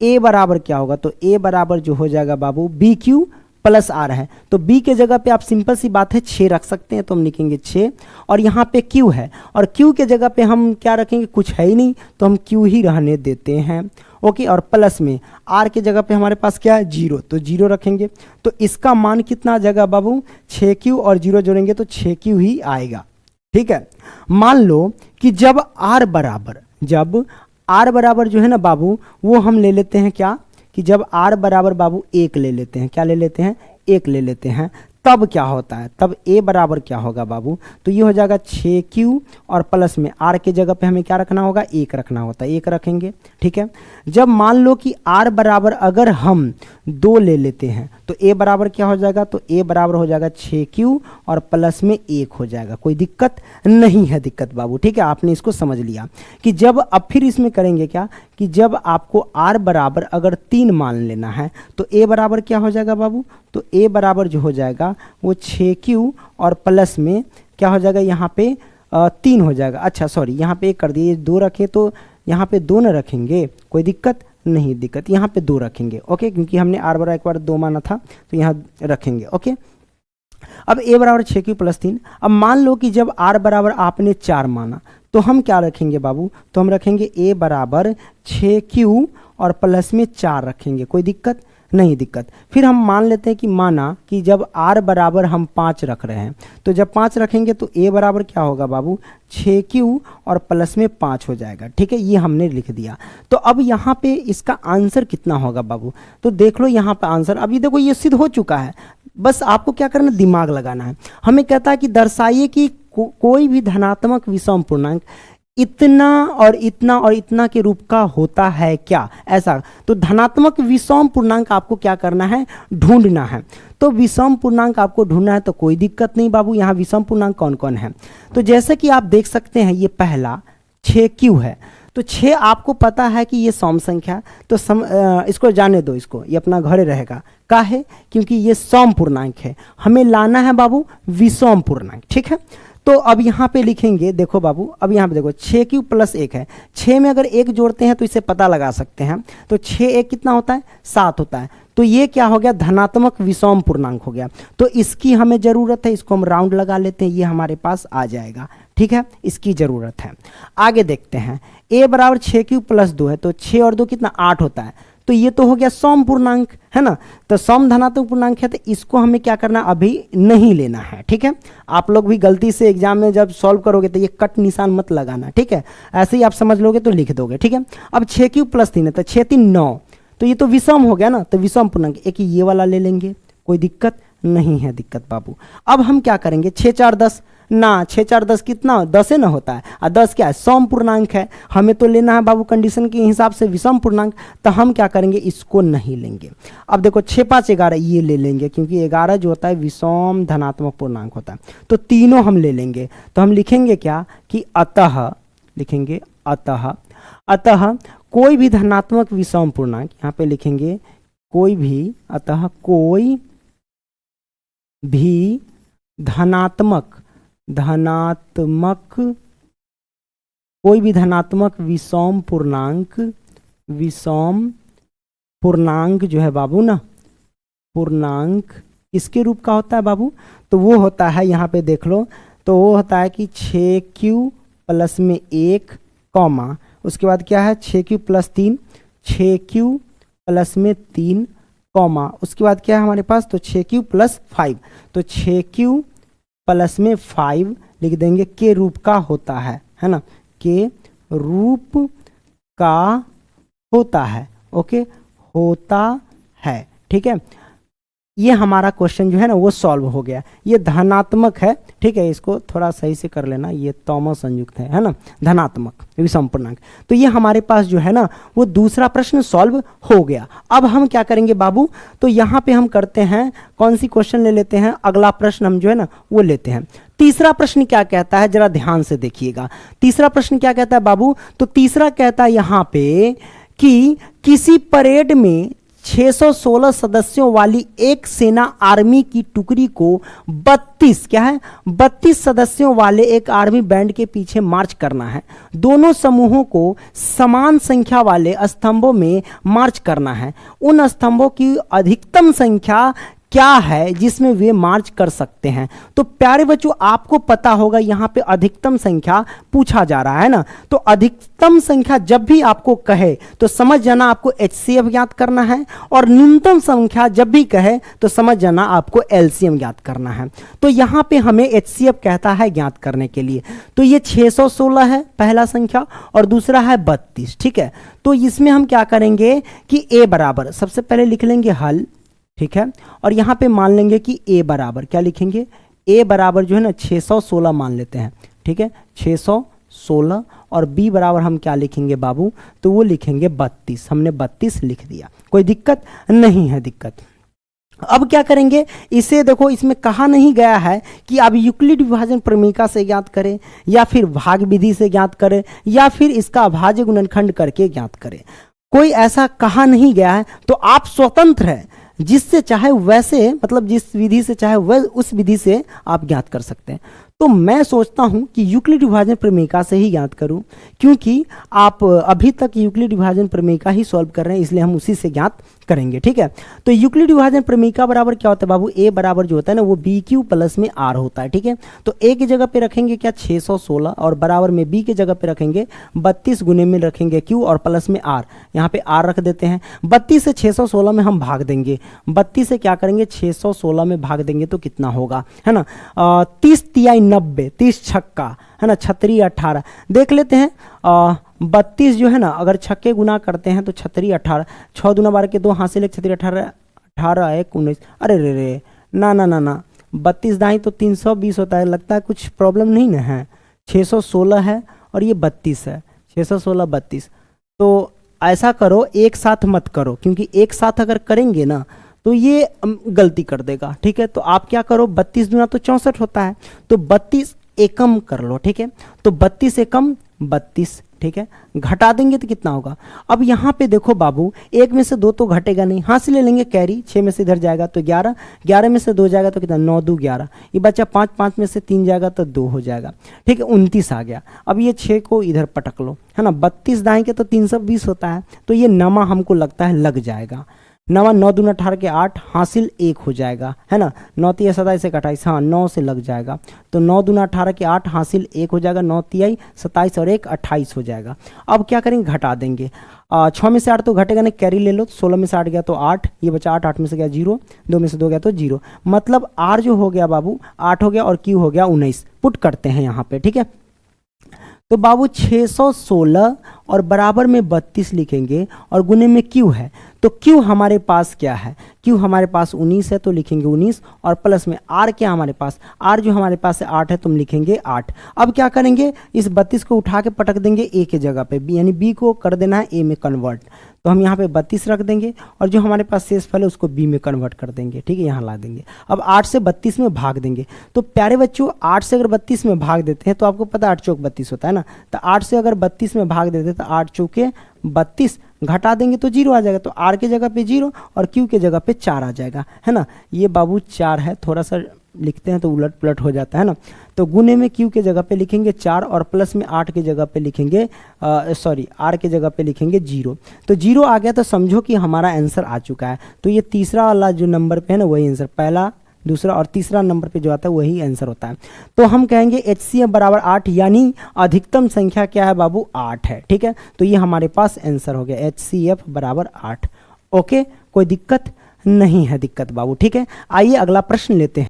A: ए बराबर क्या होगा, तो ए बराबर जो हो जाएगा बाबू बी क्यू प्लस आर है। तो बी के जगह पे आप सिंपल सी बात है 6 रख सकते हैं, तो हम लिखेंगे 6, और यहाँ पे क्यू है और क्यू के जगह पे हम क्या रखेंगे, कुछ है ही नहीं तो हम क्यू ही रहने देते हैं, ओके। और प्लस में आर के जगह पे हमारे पास क्या है 0, तो 0 रखेंगे। तो इसका मान कितना आ जाएगा बाबू, 6q और 0 जोड़ेंगे तो 6q ही आएगा, ठीक है। मान लो कि जब आर बराबर जो है ना बाबू वो हम ले लेते हैं क्या, कि जब आर बराबर बाबू 1 ले लेते हैं, क्या ले लेते हैं, 1 ले लेते हैं, तब क्या होता है, तब ए बराबर क्या होगा बाबू, तो ये हो जाएगा 6q और प्लस में आर के जगह पे हमें क्या रखना होगा, 1 रखना होता है, 1 रखेंगे, ठीक है। जब मान लो कि आर बराबर अगर हम 2 ले लेते हैं तो ए बराबर क्या हो जाएगा, तो ए बराबर हो जाएगा 6q और प्लस में 1 हो जाएगा, कोई दिक्कत नहीं है दिक्कत बाबू, ठीक है। आपने इसको समझ लिया कि जब अब फिर इसमें करेंगे क्या कि जब आपको आर बराबर अगर 3 मान लेना है तो ए बराबर क्या हो जाएगा बाबू, तो ए बराबर जो हो जाएगा वो 6q और प्लस में क्या हो जाएगा, यहाँ पे 3 हो जाएगा, अच्छा सॉरी यहाँ पे 1 कर दिए, 2 रखे तो यहाँ पे 2 न रखेंगे, कोई दिक्कत नहीं दिक्कत, यहाँ पे 2 रखेंगे, ओके, क्योंकि हमने आर बराबर एक बार 2 माना था तो यहाँ रखेंगे, ओके। अब ए बराबर 6q प्लस 3, अब मान लो कि जब आर बराबर आपने 4 माना तो हम क्या रखेंगे बाबू, तो हम रखेंगे ए बराबर 6q और प्लस में 4 रखेंगे, कोई दिक्कत नहीं दिक्कत। फिर हम मान लेते हैं कि माना कि जब आर बराबर हम 5 रख रहे हैं तो जब 5 रखेंगे तो ए बराबर क्या होगा बाबू, 6q और प्लस में 5 हो जाएगा, ठीक है, ये हमने लिख दिया। तो अब यहाँ पे इसका आंसर कितना होगा बाबू, तो देख लो यहाँ पे आंसर, अभी देखो ये सिद्ध हो चुका है, बस आपको क्या करना, दिमाग लगाना है। हमें कहता है कि दर्शाइए कि कोई भी धनात्मक विषम पूर्णांक इतना और इतना और इतना के रूप का होता है क्या, ऐसा। तो धनात्मक विषम पूर्णांक आपको क्या करना है, ढूंढना है। तो विषम पूर्णांक आपको ढूंढना है तो कोई दिक्कत नहीं बाबू, यहाँ विषम पूर्णांक कौन कौन है, तो जैसे कि आप देख सकते हैं ये पहला 6q है, तो 6 आपको पता है कि ये सम संख्या, तो इसको जाने दो, इसको ये अपना घरे रहेगा। काहे? क्योंकि ये सम पूर्णांक है, हमें लाना है बाबू विषम पूर्णांक। ठीक है, तो अब यहाँ पे लिखेंगे, देखो बाबू, अब यहाँ पे देखो 6 प्लस 1 है, 6 में अगर 1 जोड़ते हैं तो इसे पता लगा सकते हैं, तो 6 1 कितना होता है? 7 होता है। तो ये क्या हो गया? धनात्मक विषम पूर्णांक हो गया। तो इसकी हमें ज़रूरत है, इसको हम राउंड लगा लेते हैं, ये हमारे पास आ जाएगा। ठीक है, इसकी ज़रूरत है। आगे देखते हैं, a बराबर 6 प्लस 2 है, तो 6 और 2 कितना? 8 होता है। तो ये तो हो गया सम पूर्णांक, है ना। तो सम धनात्मक पूर्णांक है, तो इसको हमें क्या करना, अभी नहीं लेना है। ठीक है, आप लोग भी गलती से एग्जाम में जब सॉल्व करोगे तो ये कट निशान मत लगाना। ठीक है, ऐसे ही आप समझ लोगे तो लिख दोगे। ठीक है, अब 6 प्लस 3 है, तो 6 3 9, तो ये तो विषम हो गया ना, तो विषम पूर्णांक एक ये वाला ले लेंगे, कोई दिक्कत नहीं है दिक्कत बाबू। अब हम क्या करेंगे, 6 4 10 ना, 6 4 10 कितना? 10 है ना होता है, और 10 क्या है? सम पूर्णांक है, हमें तो लेना है बाबू कंडीशन के हिसाब से विषम पूर्णांक। तो हम क्या करेंगे, इसको नहीं लेंगे। अब देखो 6 5 11 ये ले लेंगे, क्योंकि 11 जो होता है विषम धनात्मक पूर्णांक होता है, तो तीनों हम ले लेंगे। तो हम लिखेंगे क्या कि अतः, लिखेंगे अतः, अतः कोई भी धनात्मक विषम पूर्णांक, यहाँ पे लिखेंगे कोई भी, अतः कोई भी धनात्मक कोई भी धनात्मक विषम पूर्णांक जो है बाबू ना, पूर्णांक किसके रूप का होता है बाबू? तो वो होता है, यहाँ पे देख लो, तो वो होता है कि 6q प्लस में 1 कॉमा, उसके बाद क्या है 6q प्लस 3, 6q प्लस में 3 कॉमा, उसके बाद क्या है हमारे पास, तो 6q प्लस 5, तो 6q प्लस में 5 लिख देंगे, के रूप का होता है ना, के रूप का होता है। ओके, होता है। ठीक है, ये हमारा क्वेश्चन जो है ना वो सॉल्व हो गया। ये धनात्मक है। ठीक है, इसको थोड़ा सही से कर लेना, ये तौमा संयुक्त है ना, धनात्मक विषम पूर्णांक। तो ये हमारे पास जो है ना वो दूसरा प्रश्न सॉल्व हो गया। अब हम क्या करेंगे बाबू, तो यहाँ पे हम करते हैं, कौन सी क्वेश्चन ले लेते हैं, अगला प्रश्न हम जो है ना वो लेते हैं। तीसरा प्रश्न क्या कहता है, जरा ध्यान से देखिएगा। तीसरा प्रश्न क्या कहता है बाबू, तो तीसरा कहता है यहाँ पे कि किसी परेड में 616 सदस्यों वाली एक सेना आर्मी की टुकड़ी को 32 सदस्यों वाले एक आर्मी बैंड के पीछे मार्च करना है। दोनों समूहों को समान संख्या वाले स्तंभों में मार्च करना है। उन स्तंभों की अधिकतम संख्या क्या है जिसमें वे मार्च कर सकते हैं। तो प्यारे बच्चों, आपको पता होगा यहाँ पे अधिकतम संख्या पूछा जा रहा है ना, तो अधिकतम संख्या जब भी आपको कहे तो समझ जाना आपको HCF ज्ञात करना है, और न्यूनतम संख्या जब भी कहे तो समझ जाना आपको LCM ज्ञात करना है। तो यहाँ पे हमें HCF कहता है ज्ञात करने के लिए, तो ये 616 है पहला संख्या, और दूसरा है 32। ठीक है, तो इसमें हम क्या करेंगे कि A बराबर, सबसे पहले लिख लेंगे हल। ठीक है, और यहाँ पे मान लेंगे कि A बराबर क्या लिखेंगे, A बराबर जो है ना 616 मान लेते हैं। ठीक है, 616, और B बराबर हम क्या लिखेंगे बाबू, तो वो लिखेंगे 32। हमने 32 लिख दिया, कोई दिक्कत नहीं है दिक्कत। अब क्या करेंगे, इसे देखो, इसमें कहा नहीं गया है कि आप यूक्लिड विभाजन प्रमेयिका से ज्ञात करें, या फिर भाग विधि से ज्ञात करें, या फिर इसका अभाज्य गुणनखंड करके ज्ञात करें। कोई ऐसा कहा नहीं गया है, तो आप स्वतंत्र हैं, जिससे चाहे वैसे, मतलब जिस विधि से चाहे वह उस विधि से आप ज्ञात कर सकते हैं। तो मैं सोचता हूं कि यूक्लिड विभाजन प्रमेयिका से ही ज्ञात करूं, क्योंकि आप अभी तक यूक्लिड विभाजन प्रमेयिका ही सॉल्व कर रहे हैं, इसलिए हम उसी से ज्ञात करेंगे। ठीक है, तो यूक्लिड विभाजन प्रमेयिका बराबर क्या होता है बाबू, A बराबर जो होता है ना वो BQ प्लस में R होता है। ठीक है, तो A की जगह पे रखेंगे क्या 616, और बराबर में B की जगह पे रखेंगे 32 गुने में रखेंगे Q, और प्लस में R, यहाँ पे R रख देते हैं। 32 से 616 में हम भाग देंगे, 32 से क्या करेंगे 616 में भाग देंगे तो कितना होगा, है ना, 30 तिहाई 90, 30 छक्का, है ना, 36 18, देख लेते हैं। 32 जो है ना, अगर छक्के गुना करते हैं तो 36 18, 6 दूना 12 के 2 हासिल 1 36 18 18 1 19, अरे रे रे, ना ना ना ना, 32 दाई तो 320 होता है, लगता है कुछ प्रॉब्लम नहीं ना है। 616 है और ये 32 है, 616 32। तो ऐसा करो, एक साथ मत करो, क्योंकि एक साथ अगर करेंगे ना तो ये गलती कर देगा। ठीक है, तो आप क्या करो, 32 दूना तो 64 होता है, तो 32 एकम कर लो। ठीक है, तो 32 एकम 32 ठीक है, घटा देंगे तो कितना होगा। अब यहाँ पे देखो बाबू, एक में से दो तो घटेगा नहीं, हाँ से ले लेंगे कैरी, 6 में से इधर जाएगा तो 11, 11 में से 2 जाएगा तो कितना, 9 2 11, ये बच्चा 5, 5 में से 3 जाएगा तो 2 हो जाएगा, ठीक है, 29 आ गया। अब ये 6 को इधर पटक लो, है ना, 32 दाएंगे तो 320 होता है, तो ये नमा हमको लगता है लग जाएगा। नवा 9 दूना 18 के 8 हासिल 1 हो जाएगा, है ना, 9 तिया 27 से 28, हाँ 9 से लग जाएगा, तो 9 दूना 18 के 8 हासिल 1 हो जाएगा, 9 तियाई 27 और 1 28 हो जाएगा। अब क्या करेंगे, घटा देंगे, 6 में से 8 तो घटेगा नहीं, कैरी ले लो, 16 में से 8 गया तो 8, ये बचा 8, 8 में से गया 0, 2 में से 2 गया तो 0, मतलब आर जो हो गया बाबू 8 हो गया और क्यू हो गया 19। पुट करते हैं यहाँ पे, ठीक है, तो बाबू 616 और बराबर में 32 लिखेंगे और गुने में क्यू है, तो क्यू हमारे पास क्या है, क्यू हमारे पास 19 है तो लिखेंगे 19 और प्लस में आर क्या हमारे पास, आर जो हमारे पास है 8 है, तुम लिखेंगे 8। अब क्या करेंगे, इस 32 को उठा के पटक देंगे ए के जगह पे, यानी बी को कर देना है ए में कन्वर्ट, तो हम यहाँ पे 32 रख देंगे और जो हमारे पास शेष फल है उसको बी में कन्वर्ट कर देंगे, ठीक है, यहाँ ला देंगे। अब 8 से 32 में भाग देंगे, तो प्यारे बच्चों 8 से अगर 32 में भाग देते हैं तो आपको पता 8 चौक 32 होता है ना, तो 8 से अगर 32 में भाग देते हैं तो 8 चौके 32, घटा देंगे तो 0 आ जाएगा, तो आर के जगह पे 0 और क्यू के जगह पे 4 आ जाएगा, है ना, ये बाबू 4 है, थोड़ा सा लिखते हैं तो उलट पुलट हो जाता है ना, तो गुने में क्यू के जगह पे लिखेंगे 4 और प्लस में 8 के जगह पे लिखेंगे आर के जगह पे लिखेंगे 0, तो 0 आ गया तो समझो कि हमारा आंसर आ चुका है। तो ये तीसरा वाला जो नंबर पे है ना वही आंसर, पहला दूसरा और तीसरा नंबर पे जो आता है वही आंसर होता है। तो हम कहेंगे HCF बराबर 8, यानी अधिकतम संख्या क्या है बाबू 8 है, ठीक है, तो ये हमारे पास आंसर हो गया HCF बराबर 8। ओके, कोई दिक्कत नहीं है, दिक्कत बाबू, ठीक है। आइए अगला प्रश्न लेते हैं।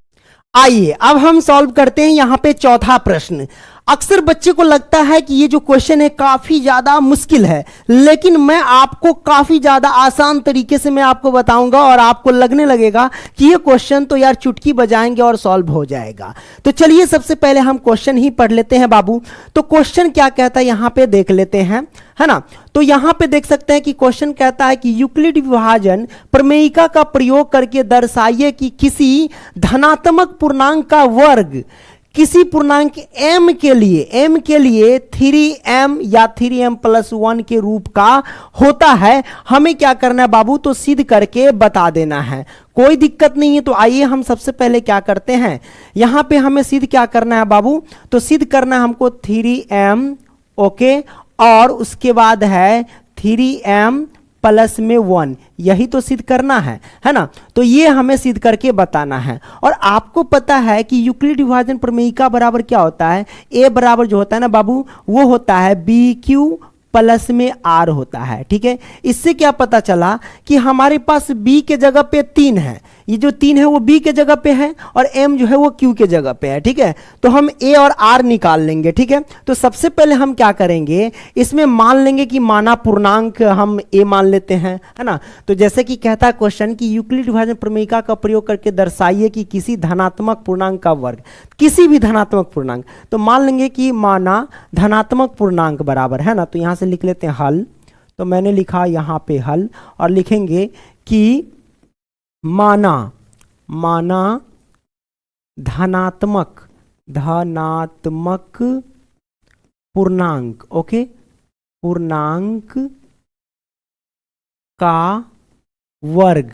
A: आइए अब हम सॉल्व करते हैं यहाँ पे चौथा प्रश्न। अक्सर बच्चे को लगता है कि ये जो क्वेश्चन है काफी ज्यादा मुश्किल है, लेकिन मैं आपको काफी ज्यादा आसान तरीके से मैं आपको बताऊंगा और आपको लगने लगेगा कि ये क्वेश्चन तो यार चुटकी बजाएंगे और सॉल्व हो जाएगा। तो चलिए सबसे पहले हम क्वेश्चन ही पढ़ लेते हैं बाबू। तो क्वेश्चन क्या कहता है यहाँ पे देख लेते हैं, है ना। तो यहाँ पे देख सकते हैं कि क्वेश्चन कहता है कि यूक्लिड विभाजन प्रमेयिका का प्रयोग करके दर्शाइए कि किसी धनात्मक पूर्णांक का वर्ग किसी पूर्णांक m के लिए 3m या 3m+1 के रूप का होता है। हमें क्या करना है बाबू, तो सिद्ध करके बता देना है, कोई दिक्कत नहीं है। तो आइए हम सबसे पहले क्या करते हैं, यहां पे हमें सिद्ध क्या करना है बाबू, तो सिद्ध करना है हमको 3m, ओके, और उसके बाद है 3m+1, यही तो सिद्ध करना है ना। तो ये हमें सिद्ध करके बताना है। और आपको पता है कि यूक्लिड विभाजन प्रमेयिका बराबर क्या होता है, ए बराबर जो होता है ना बाबू वो होता है BQ प्लस में R होता है, ठीक है। इससे क्या पता चला कि हमारे पास B के जगह पे 3 है, ये जो 3 है वो B के जगह पे है और M जो है वो Q के जगह पे है, ठीक है। तो हम A और R निकाल लेंगे, ठीक है। तो सबसे पहले हम क्या करेंगे, इसमें मान लेंगे कि माना पूर्णांक हम A मान लेते हैं, है ना। तो जैसे कि कहता है क्वेश्चन कि यूक्लिड विभाजन प्रमेयिका का प्रयोग करके दर्शाइए कि किसी धनात्मक पूर्णांक का वर्ग, किसी भी धनात्मक पूर्णांक, तो मान लेंगे कि माना धनात्मक पूर्णांक बराबर, है ना। तो यहां से लिख लेते हैं हल, तो मैंने लिखा यहां पे हल और लिखेंगे कि माना धनात्मक पूर्णांक, ओके, पूर्णांक का वर्ग,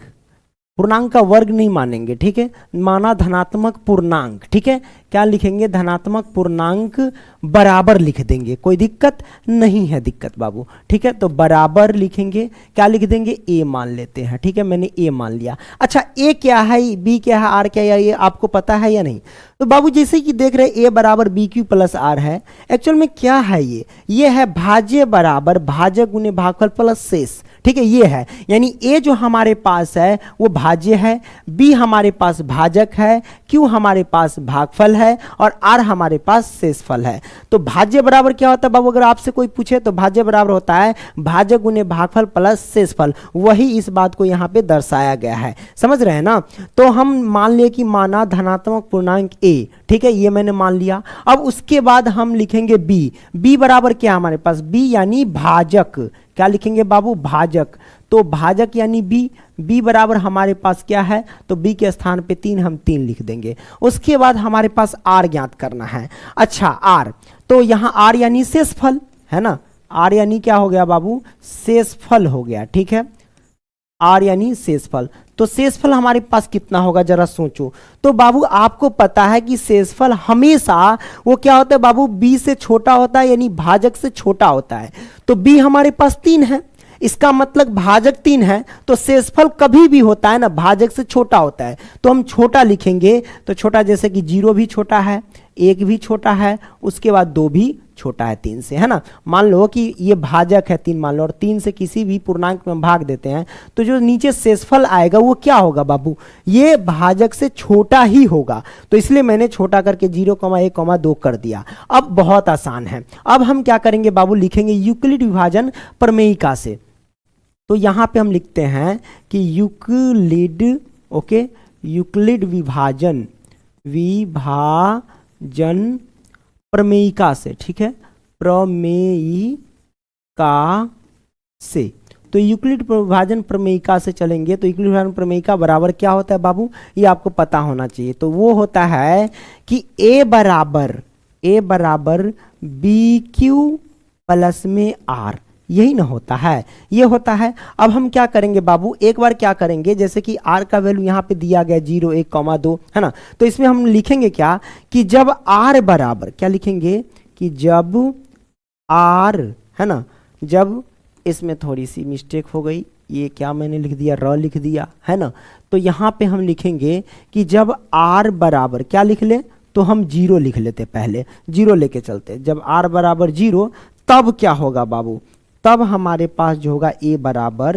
A: पूर्णांक का वर्ग नहीं मानेंगे, ठीक है, माना धनात्मक पूर्णांक, ठीक है। क्या लिखेंगे, धनात्मक पूर्णांक बराबर लिख देंगे, कोई दिक्कत नहीं है, दिक्कत बाबू, ठीक है। तो बराबर लिखेंगे, क्या लिख देंगे, ए मान लेते हैं, ठीक है, मैंने ए मान लिया। अच्छा ए क्या है, बी क्या है, आर क्या है, ये आपको पता है या नहीं। तो बाबू जैसे कि देख रहे ए बराबर BQ प्लस R है, एक्चुअल में क्या है, ये है भाज्य बराबर भाजक गुने भागफल प्लस शेष, ठीक है, ये है, यानी ए जो हमारे पास है वो भाज्य है, बी हमारे पास भाजक है, क्यू हमारे पास भागफल है और आर हमारे पास शेषफल है। तो भाज्य बराबर क्या होता है बाबू, अगर आपसे कोई पूछे तो भाज्य बराबर होता है भाजक गुने भागफल प्लस शेषफल, वही इस बात को यहाँ पे दर्शाया गया है, समझ रहे हैं ना। तो हम मान लिए कि माना धनात्मक पूर्णांक ए, ठीक है, ये मैंने मान लिया। अब उसके बाद हम लिखेंगे बी बराबर क्या हमारे पास, बी यानी भाजक, क्या लिखेंगे बाबू, भाजक। तो भाजक यानी बी बराबर हमारे पास क्या है, तो बी के स्थान पे 3 हम 3 लिख देंगे। उसके बाद हमारे पास आर ज्ञात करना है। अच्छा आर, तो यहाँ आर यानी शेषफल, है ना, आर यानी क्या हो गया बाबू, शेषफल हो गया, ठीक है, आर यानी शेषफल। तो शेषफल हमारे पास कितना होगा जरा सोचो। तो बाबू आपको पता है कि शेषफल हमेशा वो क्या होता है बाबू, बी से छोटा होता है, यानी भाजक से छोटा होता है। तो बी हमारे पास 3 है, इसका मतलब भाजक 3 है, तो शेषफल कभी भी होता है ना भाजक से छोटा होता है। तो हम छोटा लिखेंगे, तो छोटा जैसे कि 0 भी छोटा है, 1 भी छोटा है, उसके बाद 2 भी छोटा है 3 से, है ना। मान लो कि ये भाजक है 3 मान लो, और 3 से किसी भी पूर्णांक में भाग देते हैं, तो जो नीचे शेषफल आएगा वो क्या होगा बाबू, ये भाजक से छोटा ही होगा। तो इसलिए मैंने छोटा करके 0,1,2 कर दिया। अब बहुत आसान है, अब हम क्या करेंगे बाबू, लिखेंगे यूक्लिड विभाजन प्रमेयिका से। तो यहां पे हम लिखते हैं कि यूक्लिड, ओके, यूक्लिड विभाजन प्रमेयिका से, ठीक है, प्रमेयिका से। तो यूक्लिड विभाजन प्रमेयिका से चलेंगे, तो यूक्लिड विभाजन प्रमेयिका बराबर क्या होता है बाबू, ये आपको पता होना चाहिए। तो वो होता है कि a बराबर बी क्यू प्लस में आर, यही ना होता है, ये होता है। अब हम क्या करेंगे बाबू, एक बार क्या करेंगे, जैसे कि r का वैल्यू यहाँ पे दिया गया 0, 1,2 है ना, तो इसमें हम लिखेंगे क्या कि जब r बराबर, क्या लिखेंगे कि जब r, है ना, जब, इसमें थोड़ी सी मिस्टेक हो गई, ये क्या मैंने लिख दिया, र लिख दिया, है ना। तो यहाँ पे हम लिखेंगे कि जब r बराबर, क्या लिख ले, तो हम 0 लिख लेते, पहले 0 लेके चलते। जब r बराबर 0 तब क्या होगा बाबू, तब हमारे पास जो होगा a बराबर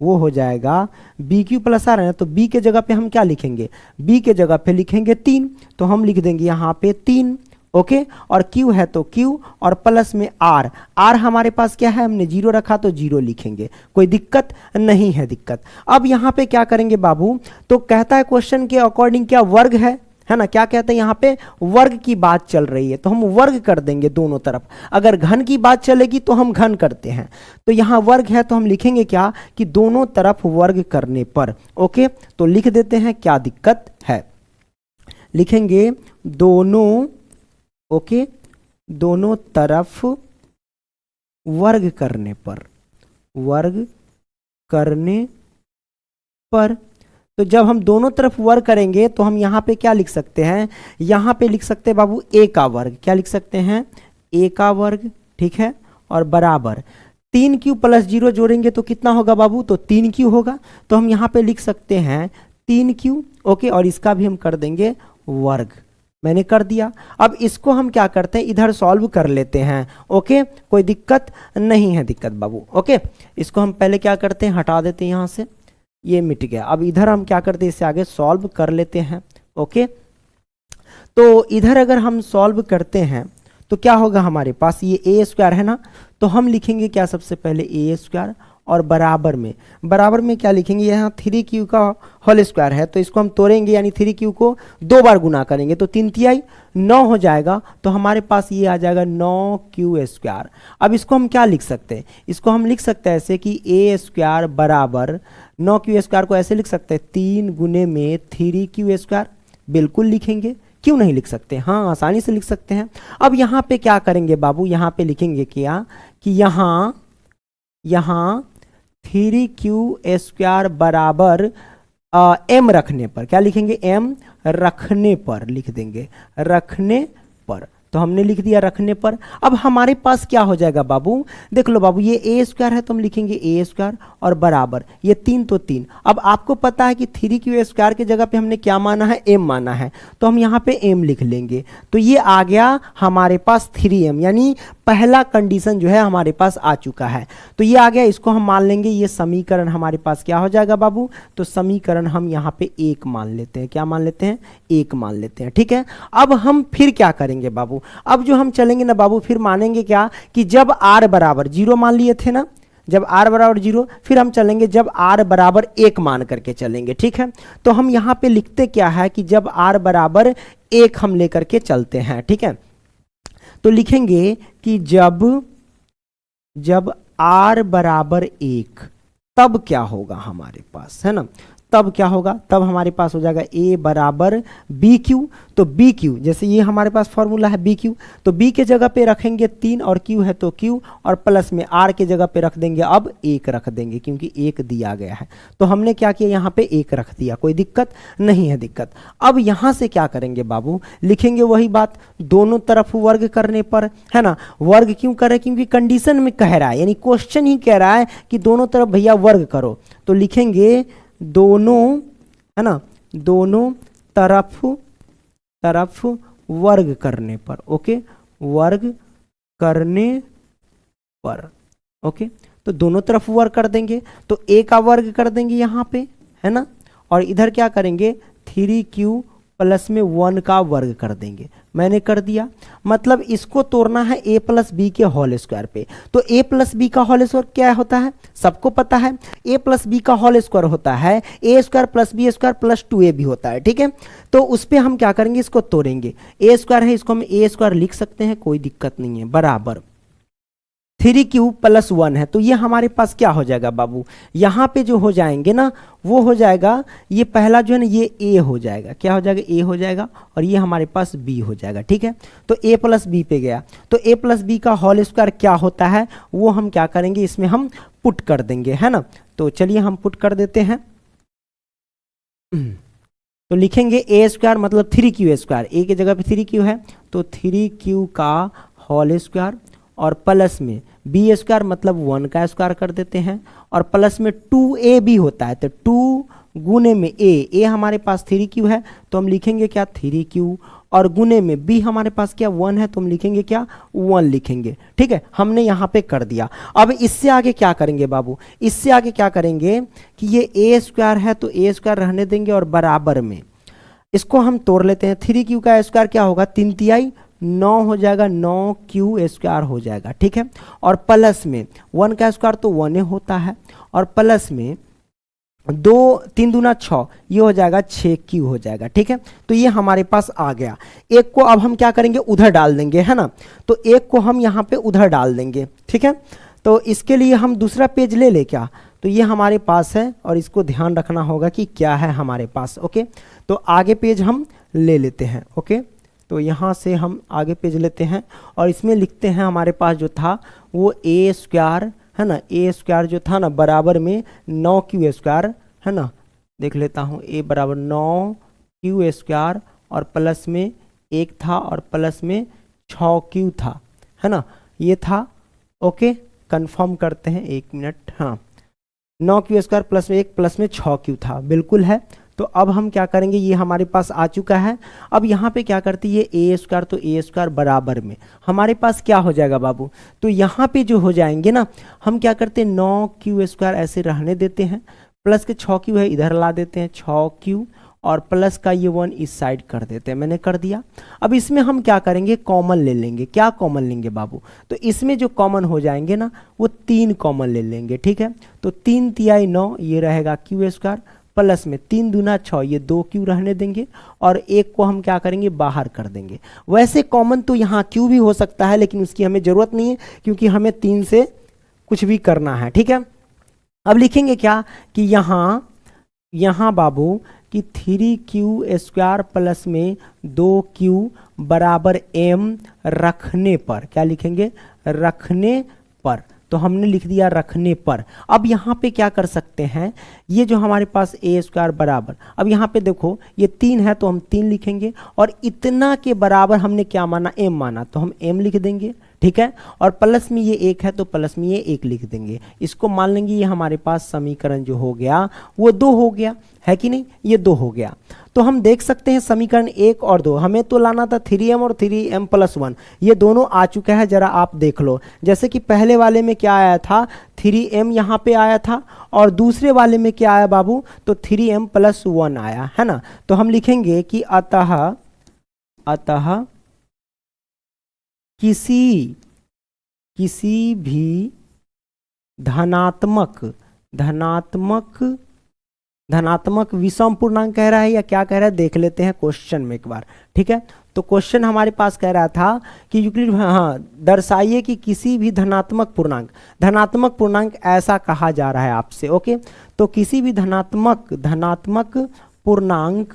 A: वो हो जाएगा बी क्यू प्लस आर है ना, तो b के जगह पे हम क्या लिखेंगे, b के जगह पे लिखेंगे 3, तो हम लिख देंगे यहाँ पे 3, ओके, और q है तो q और प्लस में r, r हमारे पास क्या है, हमने 0 रखा तो 0 लिखेंगे, कोई दिक्कत नहीं है दिक्कत। अब यहाँ पे क्या करेंगे बाबू, तो कहता है क्वेश्चन के अकॉर्डिंग क्या वर्ग है ना, क्या कहते हैं यहाँ पे वर्ग की बात चल रही है, तो हम वर्ग कर देंगे दोनों तरफ। अगर घन की बात चलेगी तो हम घन करते हैं, तो यहाँ वर्ग है तो हम लिखेंगे क्या कि दोनों तरफ वर्ग करने पर, ओके, तो लिख देते हैं, क्या दिक्कत है, लिखेंगे दोनों, ओके, दोनों तरफ वर्ग करने पर, वर्ग करने पर। तो जब हम दोनों तरफ वर्ग करेंगे तो हम यहाँ पे क्या लिख सकते हैं, यहाँ पे लिख सकते हैं बाबू a का वर्ग, क्या लिख सकते हैं, a का वर्ग, ठीक है, और बराबर 3q प्लस 0 जोड़ेंगे तो कितना होगा बाबू, तो 3q होगा। तो हम यहाँ पे लिख सकते हैं 3q, ओके, और इसका भी हम कर देंगे वर्ग, मैंने कर दिया। अब इसको हम क्या करते हैं, इधर सॉल्व कर लेते हैं, ओके, कोई दिक्कत नहीं है दिक्कत बाबू, ओके। इसको हम पहले क्या करते हैं, हटा देते हैं यहाँ से, ये मिट गया। अब इधर हम क्या करते हैं, इससे आगे सॉल्व कर लेते हैं, ओके। तो इधर अगर हम सॉल्व करते हैं तो क्या होगा हमारे पास, ये a स्क्वायर है ना, तो हम लिखेंगे क्या सबसे पहले a स्क्वायर, और बराबर में क्या लिखेंगे, यहाँ 3q का होल स्क्वायर है, तो इसको हम तोड़ेंगे, यानी 3q को 2 बार गुना करेंगे तो 3 तिहाई 9 हो जाएगा, तो हमारे पास ये आ जाएगा 9q स्क्वायर। अब इसको हम क्या लिख सकते हैं, इसको हम लिख सकते हैं ऐसे कि a स्क्वायर बराबर 9q स्क्वायर को ऐसे लिख सकते हैं 3 गुने में 3q स्क्वायर, बिल्कुल लिखेंगे, क्यों नहीं लिख सकते, हाँ आसानी से लिख सकते हैं। अब यहाँ पे क्या करेंगे बाबू, यहाँ पे लिखेंगे क्या कि यहाँ 3q स्क्वायर बराबर m रखने पर, क्या लिखेंगे, m रखने पर लिख देंगे, रखने पर, तो हमने लिख दिया रखने पर। अब हमारे पास क्या हो जाएगा बाबू, देख लो बाबू, ये a स्क्वायर है तो हम लिखेंगे a स्क्वायर, और बराबर ये 3 तो 3। अब आपको पता है कि 3q स्क्वायर की जगह पे हमने क्या माना है, m माना है, तो हम यहाँ पे m लिख लेंगे, तो ये आ गया हमारे पास 3m, यानी पहला कंडीशन जो है हमारे पास आ चुका है। तो ये आ गया, इसको हम मान लेंगे, ये समीकरण हमारे पास क्या हो जाएगा बाबू, तो समीकरण हम यहाँ पे 1 मान लेते हैं, क्या मान लेते हैं, 1 मान लेते हैं, ठीक है। अब हम फिर क्या करेंगे बाबू, अब जो हम चलेंगे ना बाबू, फिर मानेंगे क्या कि जब r बराबर 0 मान लिए थे ना, जब r बराबर 0, फिर हम चलेंगे जब r बराबर 1 मान करके चलेंगे, ठीक है। तो हम यहाँ पे लिखते क्या है कि जब r बराबर 1 हम लेकर के चलते हैं, ठीक है। तो लिखेंगे कि जब r बराबर 1 तब क्या होगा हमारे पास, है ना, तब क्या होगा, तब हमारे पास हो जाएगा a बराबर बी क्यू। तो बी क्यू, जैसे ये हमारे पास फॉर्मूला है बी क्यू, तो b के जगह पे रखेंगे 3 और q है तो q, और प्लस में r के जगह पे रख देंगे, अब 1 रख देंगे क्योंकि 1 दिया गया है। तो हमने क्या किया, यहाँ पे 1 रख दिया, कोई दिक्कत नहीं है दिक्कत। अब यहाँ से क्या करेंगे बाबू, लिखेंगे वही बात, दोनों तरफ वर्ग करने पर, है ना। वर्ग क्यों करें, क्योंकि कंडीशन में कह रहा है, यानी क्वेश्चन ही कह रहा है कि दोनों तरफ भैया वर्ग करो। तो लिखेंगे दोनों, है ना, दोनों तरफ वर्ग करने पर, ओके, वर्ग करने पर, ओके। तो दोनों तरफ वर्ग कर देंगे, तो a का वर्ग कर देंगे यहाँ पे, है ना, और इधर क्या करेंगे 3q प्लस में 1 का वर्ग कर देंगे। मैंने कर दिया, मतलब इसको तोड़ना है a प्लस बी के होल स्क्वायर पे। तो a प्लस बी का होल स्क्वायर क्या होता है, सबको पता है, a प्लस बी का होल स्क्वायर होता है a square plus B square plus 2a भी होता है, ठीक है। तो उस पर हम क्या करेंगे, इसको तोड़ेंगे, a स्क्वायर है इसको हम a स्क्वायर लिख सकते हैं, कोई दिक्कत नहीं है, बराबर 3q प्लस 1 है। तो ये हमारे पास क्या हो जाएगा बाबू, यहाँ पे जो हो जाएंगे ना वो हो जाएगा, ये पहला जो है ना ये a हो जाएगा, क्या हो जाएगा, a हो जाएगा, और ये हमारे पास b हो जाएगा, ठीक है। तो a प्लस बी पे गया, तो a प्लस बी का होल स्क्वायर क्या होता है वो हम क्या करेंगे, इसमें हम पुट कर देंगे, है ना। तो चलिए हम पुट कर देते हैं। तो लिखेंगे a स्क्वायर मतलब 3q स्क्वायर, a की जगह पे 3q है तो 3q का होल स्क्वायर, और प्लस में बी स्क्वायर मतलब 1 का स्क्वायर कर देते हैं, और प्लस में 2a भी होता है, तो 2 गुने में a हमारे पास 3q है तो हम लिखेंगे क्या 3q, और गुने में b हमारे पास क्या 1 है तो हम लिखेंगे क्या 1 लिखेंगे, ठीक है। हमने यहाँ पे कर दिया। अब इससे आगे क्या करेंगे बाबू, इससे आगे क्या करेंगे कि ये a स्क्वायर है तो a स्क्वायर रहने देंगे, और बराबर में इसको हम तोड़ लेते हैं। 3q का स्क्वायर क्या होगा, 3 तिहाई 9 हो जाएगा, 9q स्क्वायर हो जाएगा, ठीक है। और प्लस में 1 का स्क्वायर तो 1 होता है, और प्लस में 2 3 दूना 6, ये हो जाएगा 6q हो जाएगा, ठीक है। तो ये हमारे पास आ गया। एक को अब हम क्या करेंगे, उधर डाल देंगे, है ना। तो एक को हम यहाँ पे उधर डाल देंगे, ठीक है। तो इसके लिए हम दूसरा पेज ले ले क्या, तो ये हमारे पास है, और इसको ध्यान रखना होगा कि क्या है हमारे पास, ओके। तो आगे पेज हम ले लेते हैं, ओके। तो यहाँ से हम आगे पेज लेते हैं, और इसमें लिखते हैं हमारे पास जो था वो a स्क्वायर, है ना, a स्क्वायर जो था ना बराबर में 9q स्क्वायर, है ना, देख लेता हूँ, a बराबर 9q स्क्वायर, और प्लस में 1 था, और प्लस में 6q था, है ना, ये था, ओके। कंफर्म करते हैं, 1 मिनट, हाँ, 9q स्क्वायर प्लस में 1 प्लस में 6q था, बिल्कुल है। तो अब हम क्या करेंगे, ये हमारे पास आ चुका है। अब यहाँ पे क्या करती है a स्क्वायर, तो a स्क्वायर बराबर में हमारे पास क्या हो जाएगा बाबू, तो यहाँ पे जो हो जाएंगे ना, हम क्या करते हैं 9q स्क्वायर ऐसे रहने देते हैं, प्लस के 6q है इधर ला देते हैं 6q, और प्लस का ये 1 इस साइड कर देते हैं, मैंने कर दिया। अब इसमें हम क्या करेंगे, कॉमन ले लेंगे। क्या कॉमन लेंगे बाबू, तो इसमें जो कॉमन हो जाएंगे ना वो 3 कॉमन ले लेंगे, ठीक है। तो 3 तिहाई 9, ये रहेगा q स्क्वायर, प्लस में 3 दूना 6, ये 2q रहने देंगे, और एक को हम क्या करेंगे बाहर कर देंगे। वैसे कॉमन तो यहाँ q भी हो सकता है, लेकिन उसकी हमें ज़रूरत नहीं है क्योंकि हमें 3 से कुछ भी करना है, ठीक है। अब लिखेंगे क्या कि यहाँ बाबू कि 3q स्क्वायर प्लस में 2q बराबर m रखने पर, क्या लिखेंगे, रखने पर। तो हमने लिख दिया रखने पर। अब यहाँ पे क्या कर सकते हैं, ये जो हमारे पास a स्क्वायर बराबर, अब यहाँ पे देखो ये 3 है तो हम 3 लिखेंगे, और इतना के बराबर हमने क्या माना, m माना, तो हम m लिख देंगे, ठीक है। और प्लस में ये 1 है तो प्लस में ये 1 लिख देंगे, इसको मान लेंगे। ये हमारे पास समीकरण जो हो गया वो 2 हो गया, है कि नहीं, ये 2 हो गया। तो हम देख सकते हैं समीकरण 1 और 2, हमें तो लाना था 3m और 3m प्लस 1, ये दोनों आ चुका है, जरा आप देख लो। जैसे कि पहले वाले में क्या आया था, 3m यहाँ पे आया था, और दूसरे वाले में क्या आया बाबू, तो 3m प्लस 1 आया, है ना। तो हम लिखेंगे कि अतः किसी भी धनात्मक विषम पूर्णांक कह रहा है या क्या कह रहा है, देख लेते हैं क्वेश्चन में एक बार, ठीक है। तो क्वेश्चन हमारे पास कह रहा था कि यूक्लिड, हाँ, दर्शाइए कि किसी भी धनात्मक पूर्णांक ऐसा कहा जा रहा है आपसे। ओके, तो किसी भी धनात्मक पूर्णांक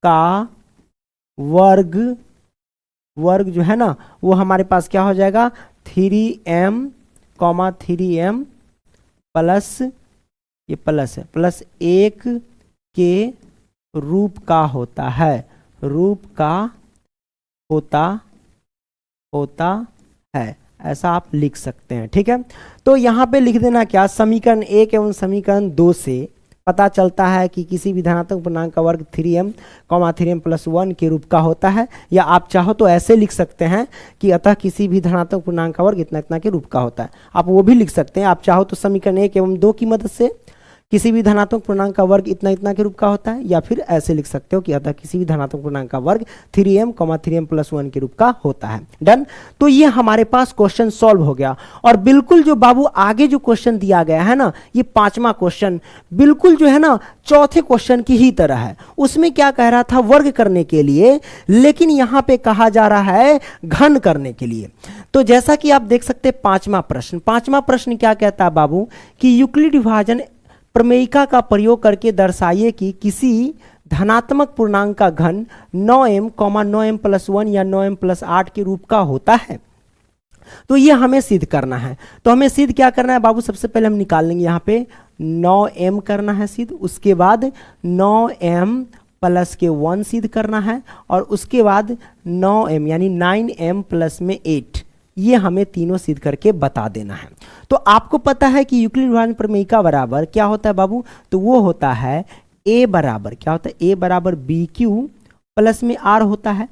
A: का वर्ग जो है ना वो हमारे पास क्या हो जाएगा 3m, 3m प्लस, ये प्लस है, प्लस 1 के रूप का होता है, ऐसा आप लिख सकते हैं। ठीक है, तो यहाँ पे लिख देना क्या, समीकरण 1 एवं समीकरण 2 से पता चलता है कि किसी भी धनात्मक पूर्णांक का वर्ग 3m, 3m प्लस 1 के रूप का होता है। या आप चाहो तो ऐसे लिख सकते हैं कि अतः किसी भी धनात्मक पूर्णांक का वर्ग इतना इतना के रूप का होता है, आप वो भी लिख सकते हैं। आप चाहो तो समीकरण 1 एवं 2 की मदद से किसी भी धनात्मक पूर्णांक का वर्ग इतना इतना के रूप का होता है, या फिर ऐसे लिख सकते हो कि अतः किसी भी धनात्मक पूर्णांक का वर्ग 3m, 3m प्लस 1 के रूप का होता है। डन। तो ये हमारे पास क्वेश्चन सॉल्व हो गया। और बिल्कुल जो बाबू आगे जो क्वेश्चन दिया गया है ना, ये 5वां क्वेश्चन बिल्कुल जो है ना चौथे क्वेश्चन की ही तरह है। उसमें क्या कह रहा था, वर्ग करने के लिए, लेकिन यहां पे कहा जा रहा है घन करने के लिए। तो जैसा कि आप देख सकते हैं पांचवा प्रश्न क्या कहता है बाबू कि यूक्लिड विभाजन प्रमेयिका का प्रयोग करके दर्शाइए कि किसी धनात्मक पूर्णांक का घन 9m, 9m प्लस 1 या 9m प्लस 8 के रूप का होता है। तो ये हमें सिद्ध करना है। तो हमें सिद्ध क्या करना है बाबू, सबसे पहले हम निकाल लेंगे यहाँ पे 9m करना है सिद्ध, उसके बाद 9m प्लस के 1 सिद्ध करना है, और उसके बाद 9m यानी 9m प्लस में 8, ये हमें तीनों सिद्ध करके बता देना है। तो आपको पता है कि यूक्लिड विभाजन प्रमेयिका बराबर क्या होता है बाबू, तो वो होता है a बराबर क्या होता है, a बराबर BQ प्लस में R होता है।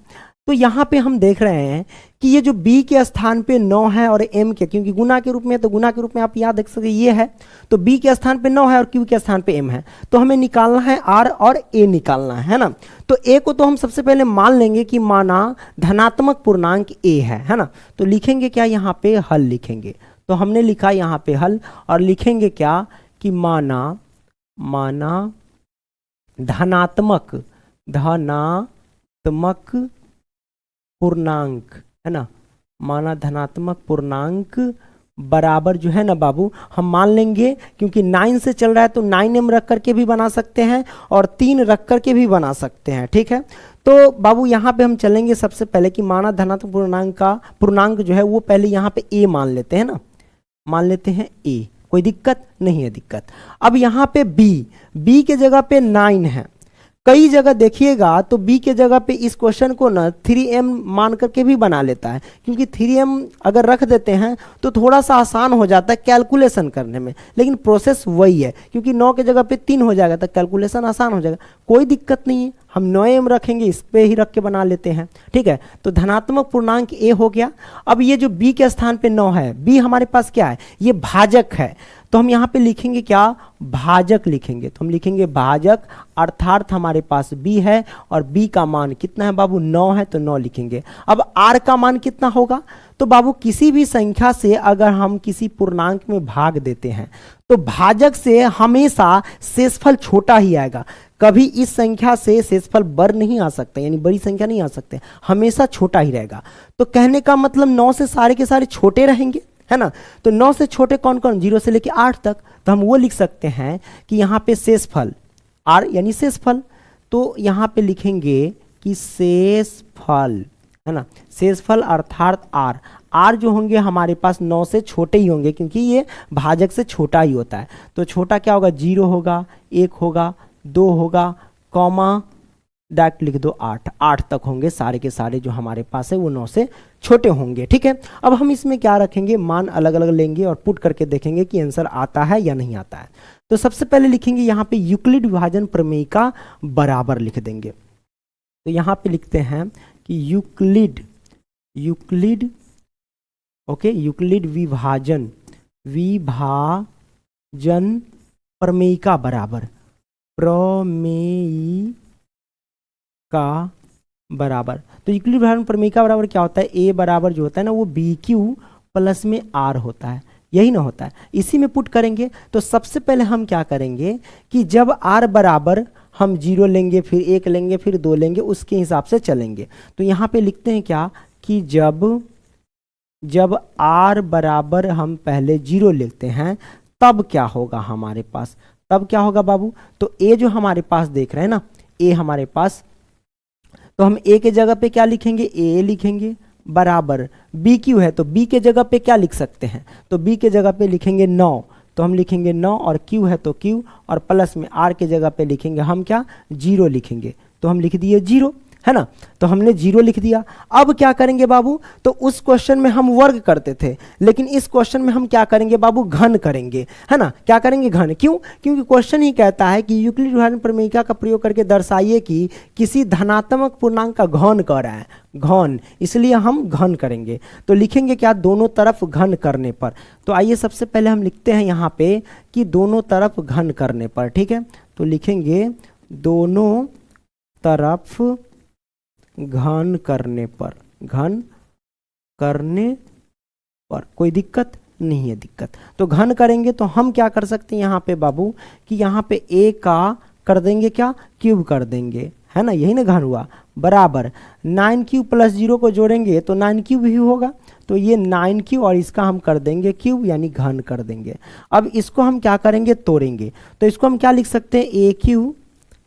A: तो यहाँ पे हम देख रहे हैं कि ये जो b के स्थान पे 9 है और m के, क्योंकि गुना के रूप में है तो गुना के रूप में आप याद देख सकते ये है, तो b के स्थान पे 9 है और q के स्थान पे m है, तो हमें निकालना है r और a निकालना है ना। तो a को तो हम सबसे पहले मान लेंगे कि माना धनात्मक पूर्णांक a है ना। तो लिखेंगे क्या, यहाँ पे हल लिखेंगे। तो हमने लिखा यहाँ पे हल, और लिखेंगे क्या कि माना धनात्मक पूर्णांक है ना, माना धनात्मक पूर्णांक बराबर जो है ना बाबू, हम मान लेंगे क्योंकि 9 से चल रहा है तो 9m रख करके भी बना सकते हैं और 3 रख करके भी बना सकते हैं। ठीक है, तो बाबू यहाँ पे हम चलेंगे सबसे पहले कि माना धनात्मक पूर्णांक जो है वो पहले यहाँ पे a मान लेते हैं ना, मान लेते हैं a, कोई दिक्कत नहीं है दिक्कत। अब यहाँ पे b के जगह पे 9 है, कई जगह देखिएगा तो b के जगह पे इस क्वेश्चन को ना 3m मान करके भी बना लेता है, क्योंकि 3m अगर रख देते हैं तो थोड़ा सा आसान हो जाता है कैलकुलेशन करने में, लेकिन प्रोसेस वही है, क्योंकि 9 के जगह पे 3 हो जाएगा तो कैलकुलेशन आसान हो जाएगा, कोई दिक्कत नहीं है। हम 9m रखेंगे, इस पे ही रख के बना लेते हैं। ठीक है, तो धनात्मक पूर्णांक a हो गया। अब ये जो b के स्थान पे 9 है, b हमारे पास क्या है, ये भाजक है, तो हम यहाँ पे लिखेंगे क्या, भाजक लिखेंगे। तो हम लिखेंगे भाजक, अर्थात हमारे पास b है और b का मान कितना है बाबू, 9 है, तो 9 लिखेंगे। अब r का मान कितना होगा, तो बाबू किसी भी संख्या से अगर हम किसी पूर्णांक में भाग देते हैं तो भाजक से हमेशा शेषफल छोटा ही आएगा, कभी इस संख्या से शेषफल बड़ नहीं आ सकता, यानी बड़ी संख्या नहीं आ सकते, हमेशा छोटा ही रहेगा। तो कहने का मतलब 9 से सारे के सारे छोटे रहेंगे, है ना। तो 9 से छोटे कौन कौन, 0 से लेके 8 तक, तो हम वो लिख सकते हैं कि यहाँ पे शेषफल r यानी शेषफल, तो यहाँ पे लिखेंगे कि शेषफल, है ना, शेषफल अर्थात r जो होंगे हमारे पास 9 से छोटे ही होंगे, क्योंकि ये भाजक से छोटा ही होता है। तो छोटा क्या होगा, 0 होगा, 1 होगा, 2 होगा, कॉमा डायरेक्ट लिख दो 8 तक होंगे सारे के सारे जो हमारे पास है वो 9 से छोटे होंगे। ठीक है, अब हम इसमें क्या रखेंगे, मान अलग अलग लेंगे और पुट करके देखेंगे कि आंसर आता है या नहीं आता है। तो सबसे पहले लिखेंगे यहाँ पे यूक्लिड विभाजन प्रमेयिका बराबर लिख देंगे। तो यहाँ पे लिखते हैं कि यूक्लिड विभाजन प्रमेयिका बराबर तो यूक्लिड विभाजन प्रमेयिका बराबर क्या होता है, a बराबर जो होता है ना वो BQ प्लस में R होता है, यही ना होता है, इसी में पुट करेंगे। तो सबसे पहले हम क्या करेंगे कि जब R बराबर हम 0 लेंगे, फिर 1 लेंगे, फिर 2 लेंगे, उसके हिसाब से चलेंगे। तो यहाँ पे लिखते हैं क्या कि जब r बराबर हम पहले 0 लेते हैं तब क्या होगा हमारे पास, तब क्या होगा बाबू। तो a जो हमारे पास देख रहे हैं ना, a हमारे पास, तो हम a के जगह पे क्या लिखेंगे, a लिखेंगे, बराबर b क्यू है तो b के जगह पे क्या लिख सकते हैं, तो b के जगह पे लिखेंगे 9, तो हम लिखेंगे 9, और q है तो q, और प्लस में r के जगह पे लिखेंगे हम क्या, 0 लिखेंगे, तो हम लिख दिए 0, है ना। तो हमने 0 लिख दिया। अब क्या करेंगे बाबू, तो उस क्वेश्चन में हम वर्ग करते थे, लेकिन इस क्वेश्चन में हम क्या करेंगे बाबू, घन करेंगे, है ना। क्या करेंगे, घन। क्यों, क्योंकि क्वेश्चन ही कहता है कि यूक्लिड उदाहरण प्रमेयिका का प्रयोग करके दर्शाइए कि किसी धनात्मक पूर्णांक का घन कर रहा है, घन, इसलिए हम घन करेंगे। तो लिखेंगे क्या, दोनों तरफ घन करने पर। तो आइए सबसे पहले हम लिखते हैं यहाँ पे कि दोनों तरफ घन करने पर, ठीक है। तो लिखेंगे दोनों तरफ घन करने पर, घन करने पर कोई दिक्कत नहीं है, दिक्कत। तो घन करेंगे तो हम क्या कर सकते हैं यहाँ पे बाबू कि यहाँ पे a का कर देंगे क्या, क्यूब कर देंगे, है ना, यही ना घन हुआ, बराबर 9 क्यूब प्लस 0 को जोड़ेंगे तो 9 क्यूब ही होगा, तो ये 9 क्यूब और इसका हम कर देंगे क्यूब, यानी घन कर देंगे। अब इसको हम क्या करेंगे, तोड़ेंगे, तो इसको हम क्या लिख सकते हैं, a क्यूब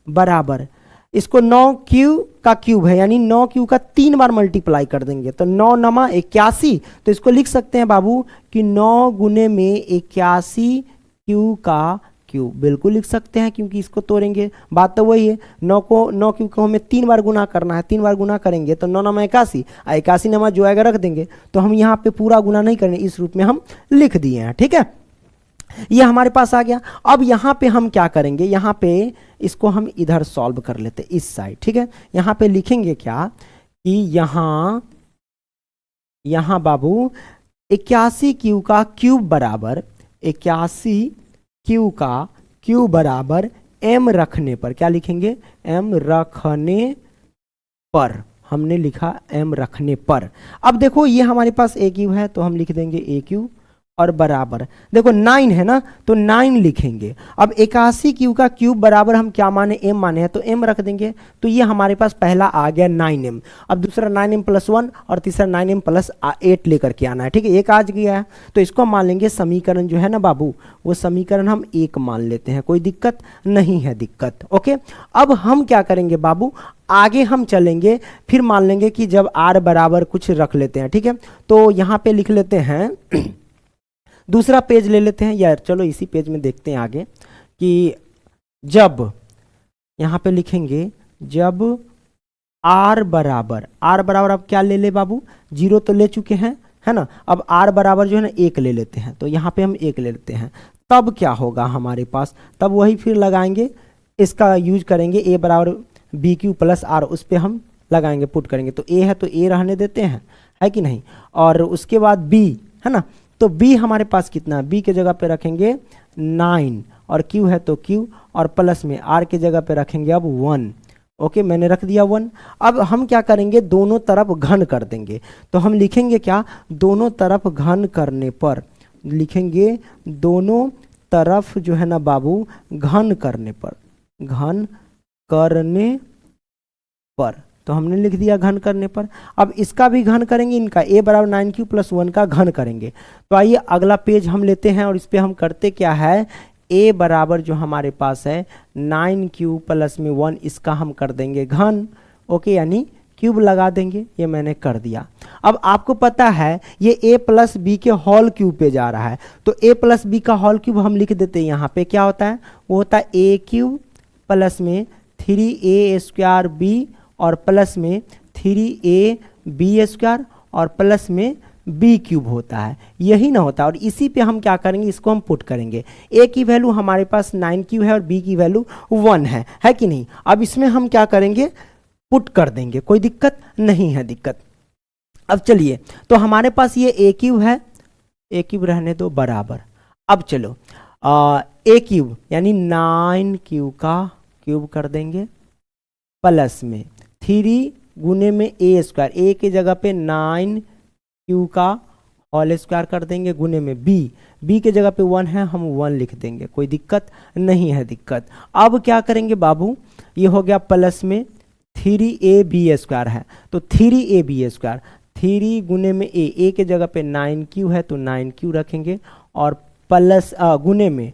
A: बराबर, इसको 9 क्यूब का क्यूब है, यानी 9 क्यूब का 3 बार मल्टीप्लाई कर देंगे, तो 9 नमा 81, तो इसको लिख सकते हैं बाबू कि 9 गुने में 81 क्यूब का क्यूब, बिल्कुल लिख सकते हैं, क्योंकि इसको तोड़ेंगे, बात तो वही है। 9 क्यूब को हमें 3 बार गुना करना है, 3 बार गुना करेंगे तो 9 नमा 81, 81 नमा जो आएगा रख देंगे, तो हम यहाँ पे पूरा गुना नहीं करेंगे, इस रूप में हम लिख दिए हैं, ठीक है। ये हमारे पास आ गया। अब यहाँ पे हम क्या करेंगे, यहाँ पे इसको हम इधर सॉल्व कर लेते हैं, इस साइड, ठीक है। यहाँ पे लिखेंगे क्या कि यहाँ बाबू 81 क्यू का क्यूब बराबर, 81 क्यू का क्यूब बराबर m रखने पर, क्या लिखेंगे, m रखने पर, हमने लिखा m रखने पर। अब देखो ये हमारे पास a क्यूब है तो हम लिख देंगे a क्यूब, और बराबर देखो 9 है ना, तो 9 लिखेंगे। अब 81 क्यूब का क्यूब बराबर हम क्या माने, m माने हैं, तो m रख देंगे, तो ये हमारे पास पहला आ गया 9m। अब दूसरा 9m प्लस 1 और तीसरा 9m प्लस 8 लेकर के आना है, ठीक है। एक आज गया है तो इसको हम मान लेंगे समीकरण जो है ना बाबू, वो समीकरण हम 1 मान लेते हैं, कोई दिक्कत नहीं है, दिक्कत, ओके। अब हम क्या करेंगे बाबू, आगे हम चलेंगे, फिर मान लेंगे कि जब r बराबर कुछ रख लेते हैं, ठीक है। तो यहाँ पे लिख लेते हैं दूसरा पेज ले लेते हैं यार, चलो इसी पेज में देखते हैं आगे कि जब, यहाँ पे लिखेंगे जब r बराबर अब क्या ले ले बाबू, 0 तो ले चुके हैं, है ना। अब r बराबर जो है ना 1 ले लेते हैं, तो यहाँ पे हम 1 ले लेते हैं, तब क्या होगा हमारे पास, तब वही फिर लगाएंगे, इसका यूज करेंगे a बराबर b क्यू प्लस r, उस पर हम लगाएंगे, पुट करेंगे, तो a है तो a रहने देते हैं, है कि नहीं। और उसके बाद b, है ना, तो b हमारे पास कितना, b के जगह पे रखेंगे 9, और q है तो q, और प्लस में r के जगह पे रखेंगे अब 1, ओके, मैंने रख दिया 1। अब हम क्या करेंगे, दोनों तरफ घन कर देंगे, तो हम लिखेंगे क्या, दोनों तरफ घन करने पर, लिखेंगे दोनों तरफ जो है ना बाबू घन करने पर, घन करने पर, तो हमने लिख दिया घन करने पर। अब इसका भी घन करेंगे, इनका a बराबर 9 क्यू प्लस 1 का घन करेंगे। तो आइए अगला पेज हम लेते हैं, और इस पे हम करते क्या है, a बराबर जो हमारे पास है 9 क्यू प्लस में 1, इसका हम कर देंगे घन, ओके, यानी क्यूब लगा देंगे, ये मैंने कर दिया। अब आपको पता है ये a प्लस बी के होल क्यूब पे जा रहा है, तो a प्लस बी का होल क्यूब हम लिख देते हैं, यहाँ पे क्या होता है, वो होता है a क्यूब प्लस में 3a स्क्वायर b, और प्लस में 3a b स्क्वायर, और प्लस में b क्यूब होता है, यही ना होता है। और इसी पे हम क्या करेंगे, इसको हम पुट करेंगे, a की वैल्यू हमारे पास 9 क्यूब है और b की वैल्यू 1 है कि नहीं। अब इसमें हम क्या करेंगे, पुट कर देंगे, कोई दिक्कत नहीं है, दिक्कत। अब चलिए, तो हमारे पास ये a क्यूब है, a क्यूब रहने दो बराबर। अब चलो a क्यूब यानी 9 क्यूब का क्यूब कर देंगे, प्लस में 3 गुने में a स्क्वायर, a की जगह पे 9 क्यू का होल स्क्वायर कर देंगे, गुने में b के जगह पे 1 है, हम 1 लिख देंगे, कोई दिक्कत नहीं है, दिक्कत। अब क्या करेंगे बाबू, ये हो गया प्लस में 3ab² है, तो 3ab², 3 गुने में ए के जगह पे 9q है तो 9q रखेंगे, और प्लस गुने में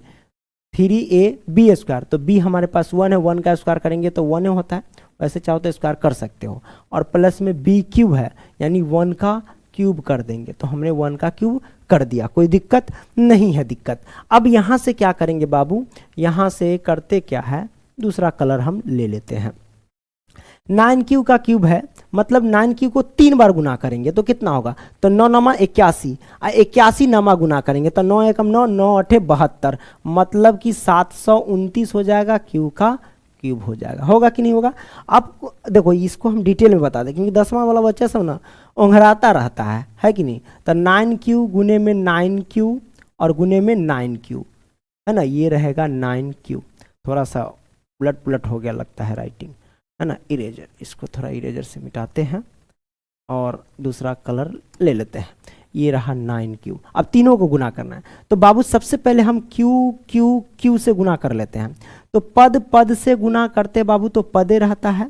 A: 3ab², तो b हमारे पास 1 है, 1 का स्क्वायर करेंगे तो 1 होता है, वैसे चाहो तो स्क्वायर कर सकते हो, और प्लस में b³ है यानी 1 का क्यूब कर देंगे, तो हमने 1 का क्यूब कर दिया, कोई दिक्कत नहीं है दिक्कत। अब यहाँ से क्या करेंगे बाबू, यहाँ से करते क्या है, दूसरा कलर हम ले लेते हैं। 9q का क्यूब है, मतलब 9q को 3 बार गुना करेंगे तो कितना होगा, तो 9 नमा 81, 81 नमा गुना करेंगे तो 9 एकम 9, 9 अठे 72, मतलब कि 729 हो जाएगा, क्यू का क्यूब हो जाएगा। होगा कि नहीं होगा। अब देखो इसको हम डिटेल में बता दें, क्योंकि 10वां वाला बच्चा सब ना ओंघराता रहता है कि नहीं। तो 9q गुने में 9q और गुने में 9q है ना, ये रहेगा 9q। थोड़ा सा उलट पुलट हो गया लगता है राइटिंग, है ना। इरेजर, इसको थोड़ा इरेजर से मिटाते हैं और दूसरा कलर ले लेते हैं। ये रहा 9q। अब तीनों को गुना करना है, तो बाबू सबसे पहले हम q से गुना कर लेते हैं। तो पद से गुना करते बाबू तो पदे रहता है,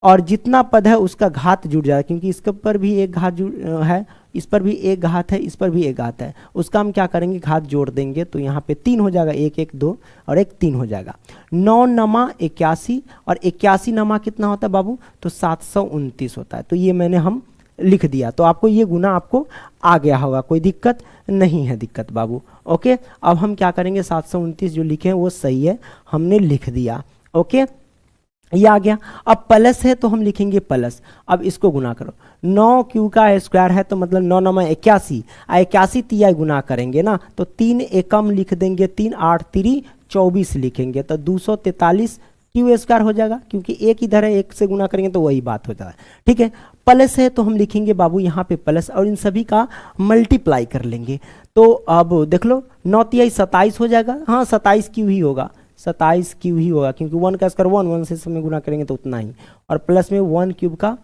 A: और जितना पद है उसका घात जुड़ जाएगा, क्योंकि इसके पर भी एक घात है, इस पर भी एक घात है, इस पर भी एक घात है, उसका हम क्या करेंगे, घात जोड़ देंगे, तो यहाँ पे 3 हो जाएगा, 1 1 2 और 1 3 हो जाएगा। 9 नमा 81 और 81 नमा कितना होता है बाबू, तो 729 होता है। तो ये मैंने हम लिख दिया, तो आपको ये गुना आपको आ गया होगा, कोई दिक्कत नहीं है दिक्कत बाबू। ओके, अब हम क्या करेंगे, 729 जो लिखे हैं वो सही है, हमने लिख दिया। ओके, ये आ गया। अब प्लस है तो हम लिखेंगे प्लस। अब इसको गुना करो, 9q का स्क्वायर है तो मतलब 9 नमा 81, 81 तिया गुना करेंगे ना, तो 3 एकम लिख देंगे, 3 8 3 24 लिखेंगे, तो 243 क्यू स्क्वायर हो जाएगा, क्योंकि एक इधर है, एक से गुना करेंगे तो वही बात हो जाएगा। ठीक है, प्लस है तो हम लिखेंगे बाबू यहाँ पे प्लस, और इन सभी का मल्टीप्लाई कर लेंगे। तो अब देख लो, 9 तिया 27 हो जाएगा, हाँ 27 क्यू ही होगा, 27 क्यू ही होगा, क्योंकि 1 का स्क्वायर 1 से समय गुना करेंगे तो उतना ही, और प्लस में 1 क्यूब का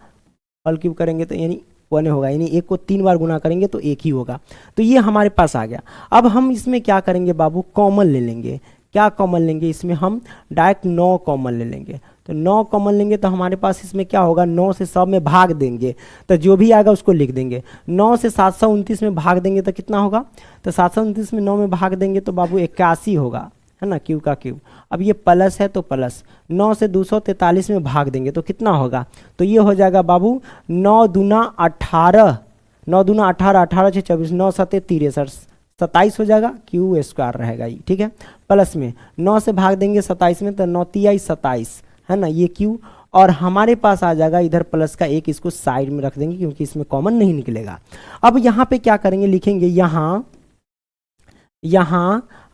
A: होल क्यूब करेंगे तो यानी 1 होगा, यानी 1 को 3 बार गुना करेंगे तो 1 ही होगा। तो ये हमारे पास आ गया। अब हम इसमें क्या करेंगे बाबू, कॉमन ले लेंगे। क्या कॉमन लेंगे, इसमें हम डायरेक्ट 9 कॉमन ले लेंगे। तो 9 कॉमन लेंगे तो हमारे पास इसमें क्या होगा, 9 से सब में भाग देंगे, तो जो भी आएगा उसको लिख देंगे। 9 से 729 में भाग देंगे तो कितना होगा, तो 729 में 9 में भाग देंगे तो बाबू 81 होगा, है ना, क्यू का क्यूब। अब ये प्लस है तो प्लस, 9 से 243 में भाग देंगे तो कितना होगा, तो ये हो जाएगा बाबू 9 दूना 18, 9 दूना 18, 18 से 24, 9 7 63, 27 हो जाएगा, क्यू स्क्वायर रहेगा ये। ठीक है, प्लस में 9 से भाग देंगे 27 में तो 9 तिया 27, है ना, ये क्यू। और हमारे पास आ जाएगा इधर प्लस का 1, इसको साइड में रख देंगे क्योंकि इसमें कॉमन नहीं निकलेगा। अब यहाँ पे क्या करेंगे, लिखेंगे यहाँ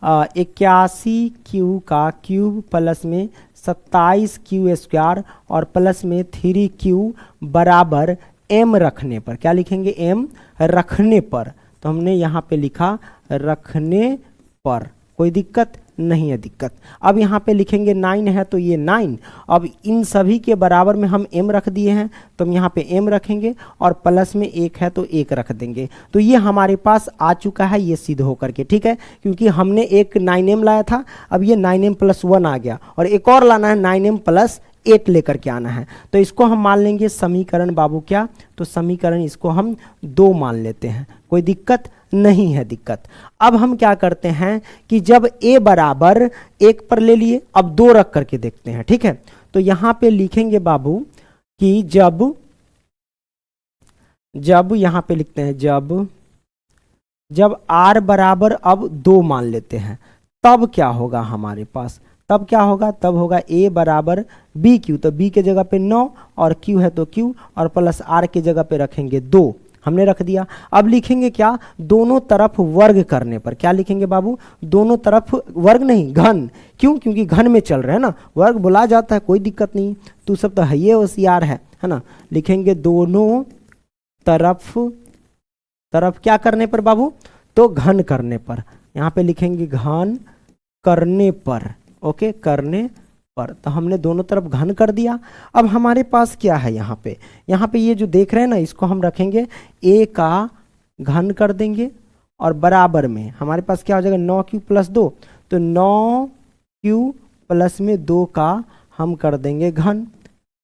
A: 81 क्यू का क्यूब प्लस में 27 क्यू स्क्वायर और प्लस में 3q बराबर m रखने पर। क्या लिखेंगे, m रखने पर। तो हमने यहाँ पे लिखा रखने पर, कोई दिक्कत नहीं है दिक्कत। अब यहाँ पे लिखेंगे 9 है तो ये 9, अब इन सभी के बराबर में हम m रख दिए हैं तो हम यहाँ पे m रखेंगे, और प्लस में 1 है तो 1 रख देंगे। तो ये हमारे पास आ चुका है, ये सिद्ध होकर के। ठीक है, क्योंकि हमने एक 9m लाया था, अब ये 9m + 1 आ गया, और एक और लाना है 9m + 8 लेकर के आना है। तो इसको हम मान लेंगे समीकरण बाबू क्या, तो समीकरण इसको हम 2 मान लेते हैं, कोई दिक्कत नहीं है दिक्कत। अब हम क्या करते हैं कि जब a बराबर 1 पर ले लिए, अब 2 रख करके देखते हैं। ठीक है, तो यहाँ पे लिखेंगे बाबू कि जब यहाँ पे लिखते हैं जब r बराबर अब 2 मान लेते हैं, तब क्या होगा हमारे पास, तब क्या होगा, तब होगा a बराबर bq, तो b के जगह पे 9 और q है तो q, और प्लस r के जगह पे रखेंगे 2, हमने रख दिया। अब लिखेंगे क्या, दोनों तरफ वर्ग करने पर। क्या लिखेंगे बाबू, दोनों तरफ वर्ग नहीं, घन। क्यों, क्योंकि घन में चल रहे हैं ना, वर्ग बोला जाता है, कोई दिक्कत नहीं, तू सब तो है ये होशियार है ना। लिखेंगे दोनों तरफ क्या करने पर बाबू, तो घन करने पर। यहाँ पे लिखेंगे घन करने पर, ओके, करने पर। तो हमने दोनों तरफ घन कर दिया। अब हमारे पास क्या है, यहाँ पे ये जो देख रहे हैं ना, इसको हम रखेंगे a का घन कर देंगे, और बराबर में हमारे पास क्या हो जाएगा 9q + 2, तो 9q प्लस में 2 का हम कर देंगे घन,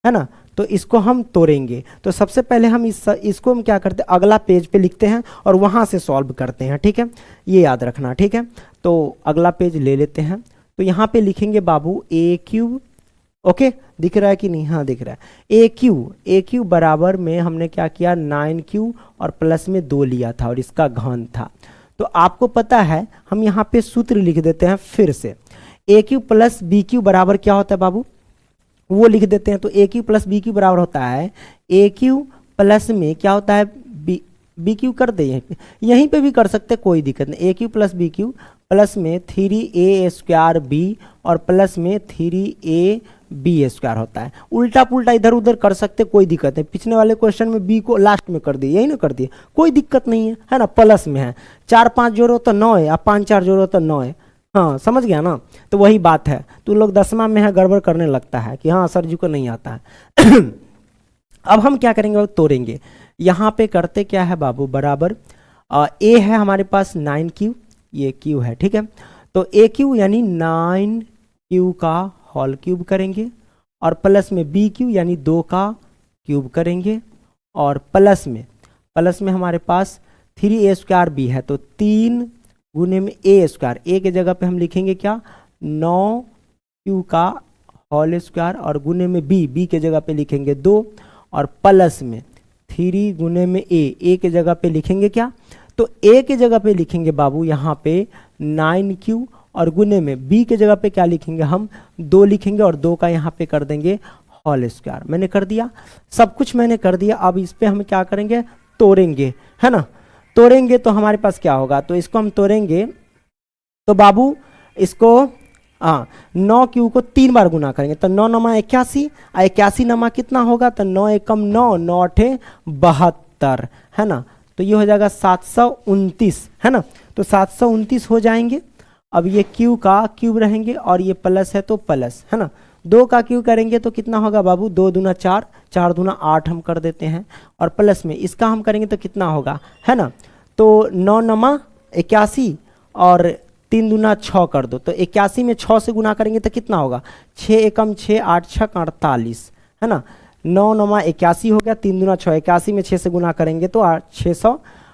A: है ना। तो इसको हम तोड़ेंगे। तो सबसे पहले हम इसको हम क्या करते हैं, अगला पेज पे लिखते हैं और वहाँ से सॉल्व करते हैं, ठीक है, ये याद रखना, ठीक है। तो अगला पेज ले लेते हैं। तो यहाँ पे लिखेंगे बाबू ए क्यूब, ओके, दिख रहा है कि नहीं, हाँ दिख रहा है। ए क्यू बराबर में हमने क्या किया 9q और प्लस में 2 लिया था और इसका घन था। तो आपको पता है हम यहाँ पे सूत्र लिख देते हैं फिर से, ए क्यू प्लस बी क्यू बराबर क्या होता है बाबू, वो लिख देते हैं। तो ए क्यू प्लस बी क्यू बराबर होता है ए क्यू प्लस में क्या होता है बी क्यू, कर दे यहीं पे भी कर सकते, कोई दिक्कत नहीं। A cube plus b cube plus में 3a² बी और प्लस में 3ab² होता है। उल्टा पुल्टा इधर उधर कर सकते, कोई दिक्कत नहीं। पिछले वाले क्वेश्चन में बी को लास्ट में कर दिए, यही ना कर दिए, कोई दिक्कत नहीं है ना। प्लस में है 4 5 जोड़ो तो 9 है, अब 5 4 जोड़ो तो 9 है, हाँ समझ गया ना। तो वही बात है, तो लोग 10वां में है गड़बड़ करने लगता है कि हाँ सर जी को नहीं आता है। अब हम क्या करेंगे, तोड़ेंगे। यहाँ पे करते क्या है बाबू, बराबर ए है हमारे पास 9q, ये q है, ठीक है। तो ए क्यू यानी 9q का होल क्यूब करेंगे और प्लस में बी क्यू यानी 2 का क्यूब करेंगे और प्लस में हमारे पास 3a² बी है, तो 3 गुने में a², ए के जगह पे हम लिखेंगे क्या 9q का होल स्क्वायर और गुने में बी के जगह पे लिखेंगे 2 और प्लस में 3 गुने में ए के जगह पे लिखेंगे क्या, तो ए के जगह पे लिखेंगे बाबू यहाँ पे 9q और गुने में बी के जगह पे क्या लिखेंगे हम 2 लिखेंगे और 2 का यहाँ पे कर देंगे होल स्क्वायर। मैंने कर दिया, सब कुछ मैंने कर दिया। अब इस पे हम क्या करेंगे, तोड़ेंगे, है ना। तोड़ेंगे तो हमारे पास क्या होगा, तो इसको हम तोड़ेंगे तो बाबू इसको 9q को 3 बार गुना करेंगे तो 9 नमा 81, 81 नमा कितना होगा, तो 9 एकम 9, 9 8 72, है ना। तो ये हो जाएगा 729, है ना। तो 729 हो जाएंगे। अब ये q का क्यूब रहेंगे और ये प्लस है तो प्लस, है ना। 2 का क्यूब करेंगे तो कितना होगा बाबू, 2 दूना 4, 4 दूना 8 हम कर देते हैं और प्लस में इसका हम करेंगे तो कितना होगा, है ना। तो 9 नमा 81 और 3 दूना 6 कर दो, तो 81 में 6 से गुना करेंगे तो कितना होगा, 6 एकम 6, 8 6 48, है ना। 9 नमा 81 हो गया, 3 दूना 6, 81 में 6 से गुना करेंगे तो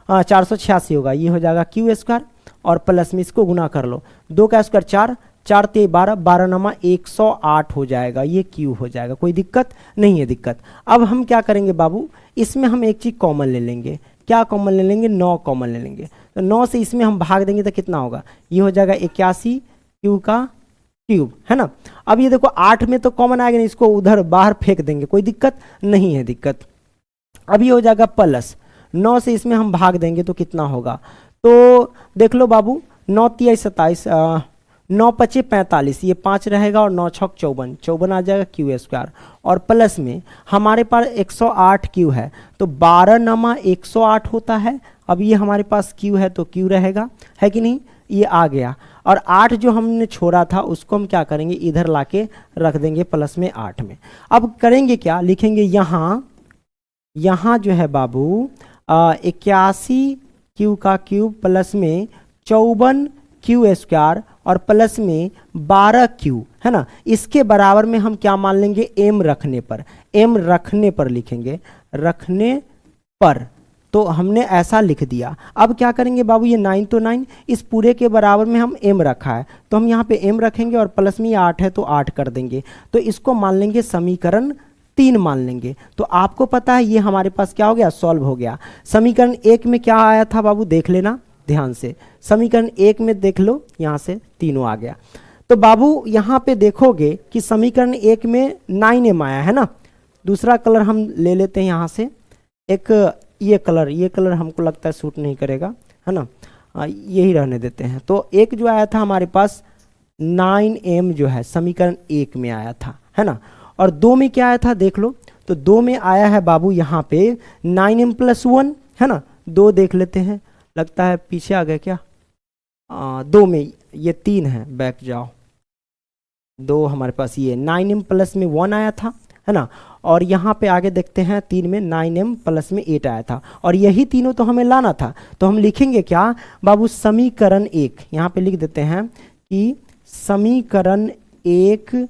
A: 486 होगा, ये हो जाएगा q² और प्लस में इसको गुना कर लो, 2 का स्क्वायर 4, 4 ते 12, 12 नमा 108 हो जाएगा, ये q हो जाएगा, कोई दिक्कत नहीं है दिक्कत। अब हम क्या करेंगे बाबू, इसमें हम एक चीज़ कॉमन ले लेंगे, क्या कॉमन ले लेंगे, 9 कॉमन ले लेंगे। तो 9 से इसमें हम भाग देंगे तो कितना होगा, ये हो जाएगा 81 q का क्यूब, है ना। अब ये देखो 8 में तो कॉमन आएगा नहीं, इसको उधर बाहर फेंक देंगे, कोई दिक्कत नहीं है दिक्कत। अब ये हो जाएगा प्लस 9 से इसमें हम भाग देंगे तो कितना होगा, तो देख लो बाबू 9 तिया 27, 9 पचे 45, ये 5 रहेगा और 9 छक 54, 54 आ जाएगा q² और प्लस में हमारे पास 108 q है, तो 12 नमा 108 होता है। अब ये हमारे पास q है तो q रहेगा, है कि नहीं, ये आ गया। और 8 जो हमने छोड़ा था उसको हम क्या करेंगे, इधर लाके रख देंगे प्लस में 8 में। अब करेंगे क्या, लिखेंगे यहाँ जो है बाबू 81 q का क्यूब प्लस में 54 q² और प्लस में 12 q, है ना। इसके बराबर में हम क्या मान लेंगे, m रखने पर लिखेंगे, रखने पर। तो हमने ऐसा लिख दिया। अब क्या करेंगे बाबू, ये 9 तो 9, इस पूरे के बराबर में हम m रखा है तो हम यहाँ पे m रखेंगे और प्लस में ये 8 है तो 8 कर देंगे, तो इसको मान लेंगे समीकरण 3 मान लेंगे। तो आपको पता है ये हमारे पास क्या हो गया, सॉल्व हो गया। समीकरण 1 में क्या आया था बाबू, देख लेना ध्यान से, समीकरण 1 में देख लो, यहाँ से तीनों आ गया। तो बाबू यहाँ पे देखोगे कि समीकरण 1 में 9m आया है ना। दूसरा कलर हम ले लेते हैं यहाँ से, एक ये कलर हमको लगता है सूट नहीं करेगा, है ना, यही रहने देते हैं। तो एक जो आया था हमारे पास 9m जो है समीकरण 1 में आया था, है ना। और 2 में क्या आया था देख लो, तो 2 में आया है बाबू यहाँ पे 9m + 1, है ना। 2 देख लेते हैं, लगता है पीछे आ गया क्या, 2 में ये 3 है, बैक जाओ, 2 हमारे पास ये 9m प्लस में 1 आया था, है ना। और यहाँ पे आगे देखते हैं 3 में 9m प्लस में 8 आया था और यही तीनों तो हमें लाना था। तो हम लिखेंगे क्या बाबू, समीकरण 1, यहाँ पे लिख देते हैं कि समीकरण 1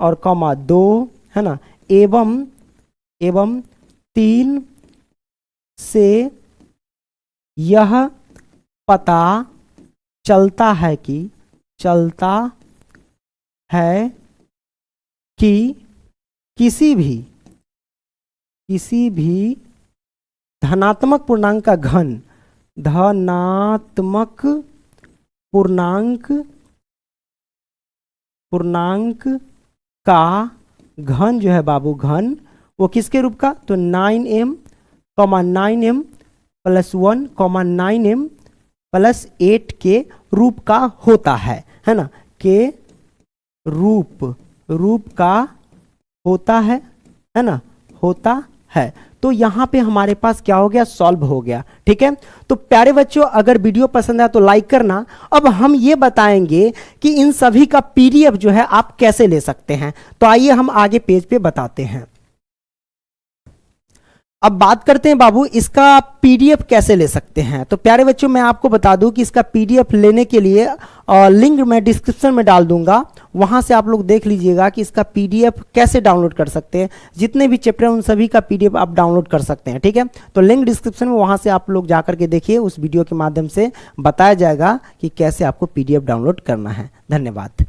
A: और कॉमा 2, है ना, एवं 3 से यह पता चलता है कि किसी भी धनात्मक पूर्णांक का घन, धनात्मक पूर्णांक का घन जो है बाबू, घन वो किसके रूप का, तो 9m, 9m + 1, 9m + 8 के रूप का होता है ना, के रूप का होता है ना, होता है। तो यहां पे हमारे पास क्या हो गया, सॉल्व हो गया। ठीक है, तो प्यारे बच्चों अगर वीडियो पसंद आया तो लाइक करना। अब हम ये बताएंगे कि इन सभी का पीडीएफ जो है आप कैसे ले सकते हैं। तो आइए हम आगे पेज पे बताते हैं। अब बात करते हैं बाबू इसका पीडीएफ कैसे ले सकते हैं। तो प्यारे बच्चों मैं आपको बता दूं कि इसका पीडीएफ लेने के लिए लिंक मैं डिस्क्रिप्शन में डाल दूंगा, वहां से आप लोग देख लीजिएगा कि इसका पीडीएफ कैसे डाउनलोड कर सकते हैं। जितने भी चैप्टर हैं उन सभी का पीडीएफ आप डाउनलोड कर सकते हैं। ठीक है, तो लिंक डिस्क्रिप्शन में, वहां से आप लोग जाकर के देखिए, उस वीडियो के माध्यम से बताया जाएगा कि कैसे आपको पीडीएफ डाउनलोड करना है। धन्यवाद।